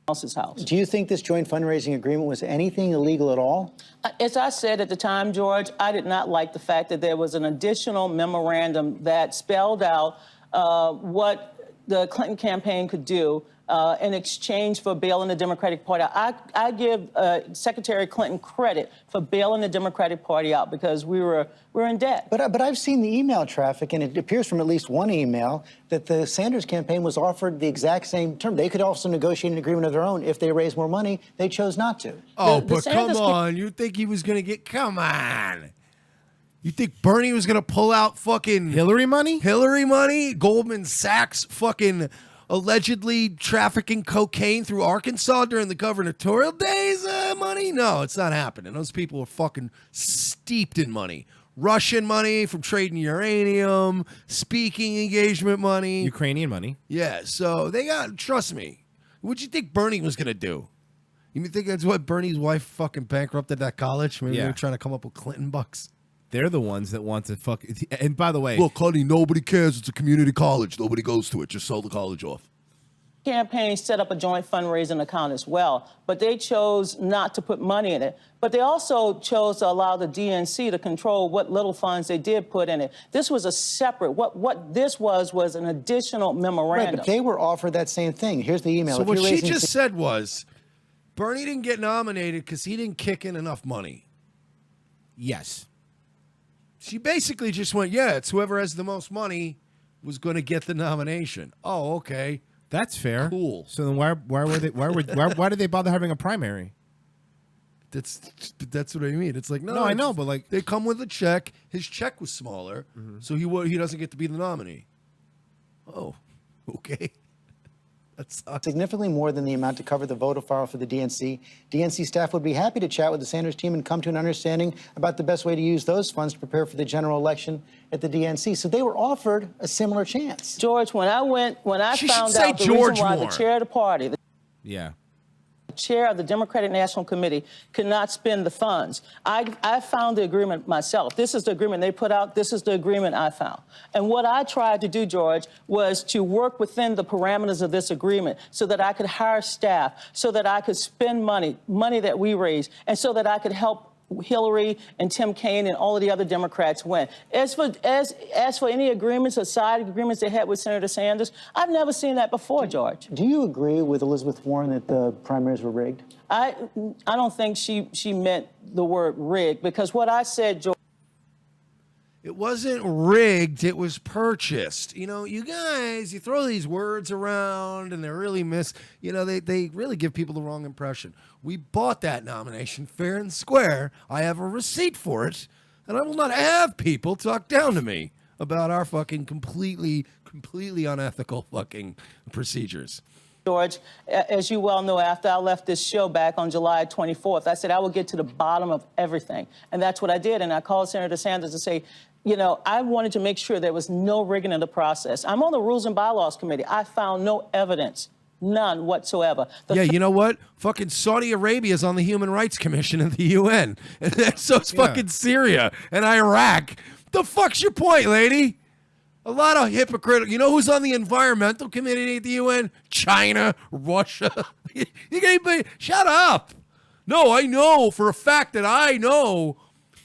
Else's house. Do you think this joint fundraising agreement was anything illegal at all? As I said at the time, George, I did not like the fact that there was an additional memorandum that spelled out what the Clinton campaign could do in exchange for bailing the Democratic Party out. I give Secretary Clinton credit for bailing the Democratic Party out because we were in debt. But I've seen the email traffic, and it appears from at least one email that the Sanders campaign was offered the exact same term. They could also negotiate an agreement of their own if they raised more money. They chose not to. Oh, but come on. You think he was going to get... Come on. You think Bernie was going to pull out fucking... Hillary money? Hillary money? Goldman Sachs fucking allegedly trafficking cocaine through Arkansas during the gubernatorial days money? No, it's not happening. Those people are fucking steeped in money. Russian money from trading uranium, speaking engagement money. Ukrainian money. Yeah, so they got... Trust me. What'd you think Bernie was going to do? You think that's what Bernie's wife fucking bankrupted that college? Maybe they were trying to come up with Clinton bucks. They're the ones that want to fuck. And by the way, look, honey, nobody cares. It's a community college. Nobody goes to it. Just sell the college off. Campaign set up a joint fundraising account as well, but they chose not to put money in it. But they also chose to allow the DNC to control what little funds they did put in it. This was a separate, what this was an additional memorandum. Right, but they were offered that same thing. Here's the email. So If what you're she raising just said was, Bernie didn't get nominated because he didn't kick in enough money. Yes. She basically just went, yeah, it's whoever has the most money was going to get the nomination. Oh, okay. That's fair. Cool. So then why did they bother having a primary? That's what I mean. It's like, no, I know, but like they come with a check. His check was smaller, so he doesn't get to be the nominee. Oh, okay. That's significantly more than the amount to cover the voter file for the DNC. DNC staff would be happy to chat with the Sanders team and come to an understanding about the best way to use those funds to prepare for the general election at the DNC. So they were offered a similar chance. George, when I She found should say out the George reason why more. the chair of the party, the chair of the Democratic National Committee, could not spend the funds, I found the agreement myself. This is the agreement they put out. This is the agreement I found. And what I tried to do, George, was to work within the parameters of this agreement so that I could hire staff, so that I could spend money that we raised, and so that I could help Hillary and Tim Kaine and all of the other Democrats win. As for any agreements or side agreements they had with Senator Sanders, I've never seen that before, George. Do you agree with Elizabeth Warren that the primaries were rigged? I don't think she meant the word rigged, because what I said, George. It wasn't rigged, it was purchased. You know, you guys, you throw these words around and they're really they really give people the wrong impression. We bought that nomination fair and square. I have a receipt for it, and I will not have people talk down to me about our fucking completely unethical fucking procedures. George, as you well know, after I left this show back on July 24th, I said I would get to the bottom of everything. And that's what I did. And I called Senator Sanders to say, you know, I wanted to make sure there was no rigging in the process. I'm on the Rules and Bylaws Committee. I found no evidence, none whatsoever. You know what? Fucking Saudi Arabia is on the Human Rights Commission at the UN. And so it's fucking Syria and Iraq. The fuck's your point, lady? A lot of hypocritical. You know who's on the environmental committee at the UN? China, Russia. Shut up. No, I know for a fact that I know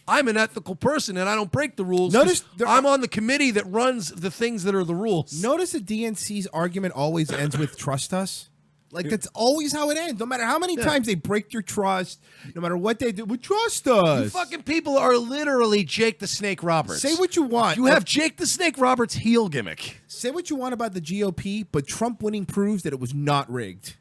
I'm an ethical person and I don't break the rules. Notice I'm on the committee that runs the things that are the rules. Notice the DNC's argument always ends with trust us. Like, that's always how it ends. No matter how many times they break your trust, no matter what they do, trust us. You fucking people are literally Jake the Snake Roberts. Say what you want. You have Jake the Snake Roberts heel gimmick. Say what you want about the GOP, but Trump winning proves that it was not rigged.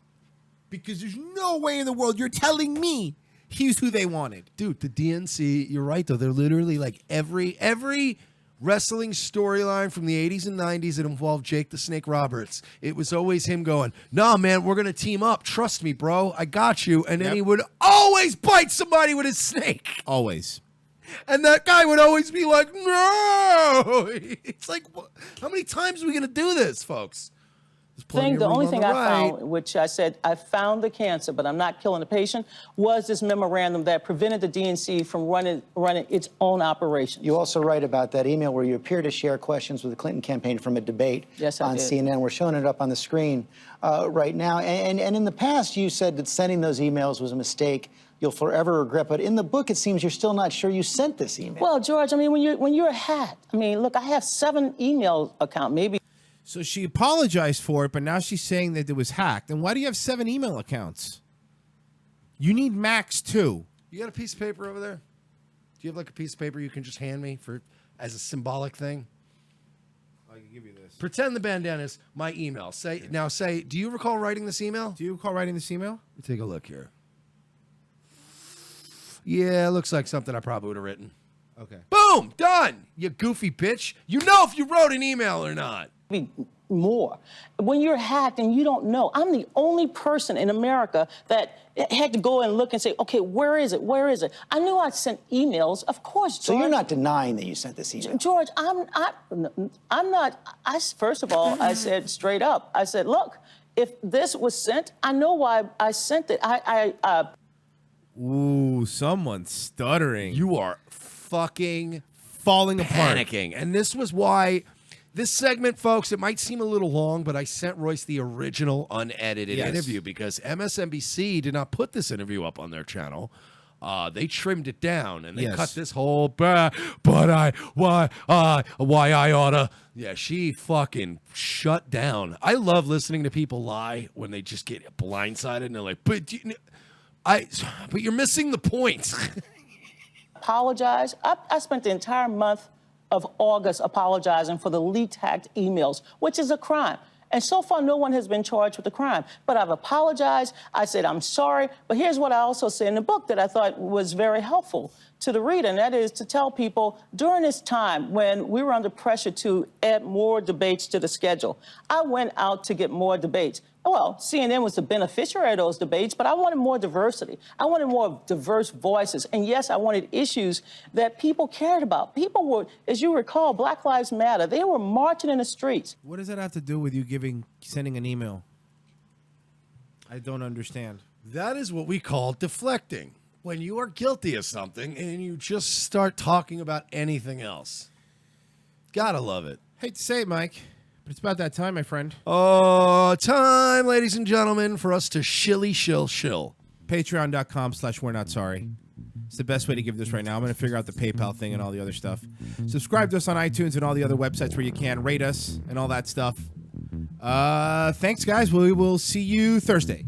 Because there's no way in the world you're telling me he's who they wanted. Dude, the DNC, you're right, though. They're literally like every wrestling storyline from the 80s and 90s that involved Jake the Snake Roberts. It was always him going, nah, man, we're going to team up. Trust me, bro. I got you. And then he would always bite somebody with his snake. Always. And that guy would always be like, no. It's like, how many times are we going to do this, folks? The only thing I found, which I said, I found the cancer, but I'm not killing the patient, was this memorandum that prevented the DNC from running its own operation. You also write about that email where you appear to share questions with the Clinton campaign from a debate on CNN. We're showing it up on the screen right now. And in the past, you said that sending those emails was a mistake you'll forever regret. But in the book, it seems you're still not sure you sent this email. Well, George, I mean, when you're hacked, I mean, look, I have 7 email accounts, maybe. So she apologized for it, but now she's saying that it was hacked. And why do you have 7 email accounts? You need max 2. You got a piece of paper over there? Do you have like a piece of paper you can just hand me as a symbolic thing? I can give you this. Pretend the bandana is my email. Say, do you recall writing this email? Do you recall writing this email? Let me take a look here. Yeah, it looks like something I probably would have written. Okay. Boom! Done! You goofy bitch. You know if you wrote an email or not. More. When you're hacked and you don't know, I'm the only person in America that had to go and look and say, okay, where is it? Where is it? I knew I'd sent emails, of course, George. So you're not denying that you sent this email? George, I'm not. First of all, I said straight up, I said, look, if this was sent, I know why I sent it. Ooh, someone's stuttering. You are fucking falling apart. Panicking. And this was why this segment, folks, it might seem a little long, but I sent Royce the original unedited interview because MSNBC did not put this interview up on their channel. They trimmed it down and they cut this whole why I oughta. Yeah, she fucking shut down. I love listening to people lie when they just get blindsided and they're like, but you're missing the point. Apologize. I spent the entire month of August apologizing for the leaked, hacked emails, which is a crime. And so far, no one has been charged with the crime. But I've apologized. I said, I'm sorry. But here's what I also say in the book that I thought was very helpful to the reader, and that is to tell people during this time when we were under pressure to add more debates to the schedule, I went out to get more debates. Well, CNN was the beneficiary of those debates, but I wanted more diversity. I wanted more diverse voices. And yes, I wanted issues that people cared about. People were, as you recall, Black Lives Matter. They were marching in the streets. What does that have to do with you sending an email? I don't understand. That is what we call deflecting. When you are guilty of something and you just start talking about anything else. Gotta love it. Hate to say it, Mike, but it's about that time, my friend. Oh, time, ladies and gentlemen, for us to shill. Patreon.com/We're Not Sorry. It's the best way to give this right now. I'm going to figure out the PayPal thing and all the other stuff. Subscribe to us on iTunes and all the other websites where you can. Rate us and all that stuff. Thanks, guys. We will see you Thursday.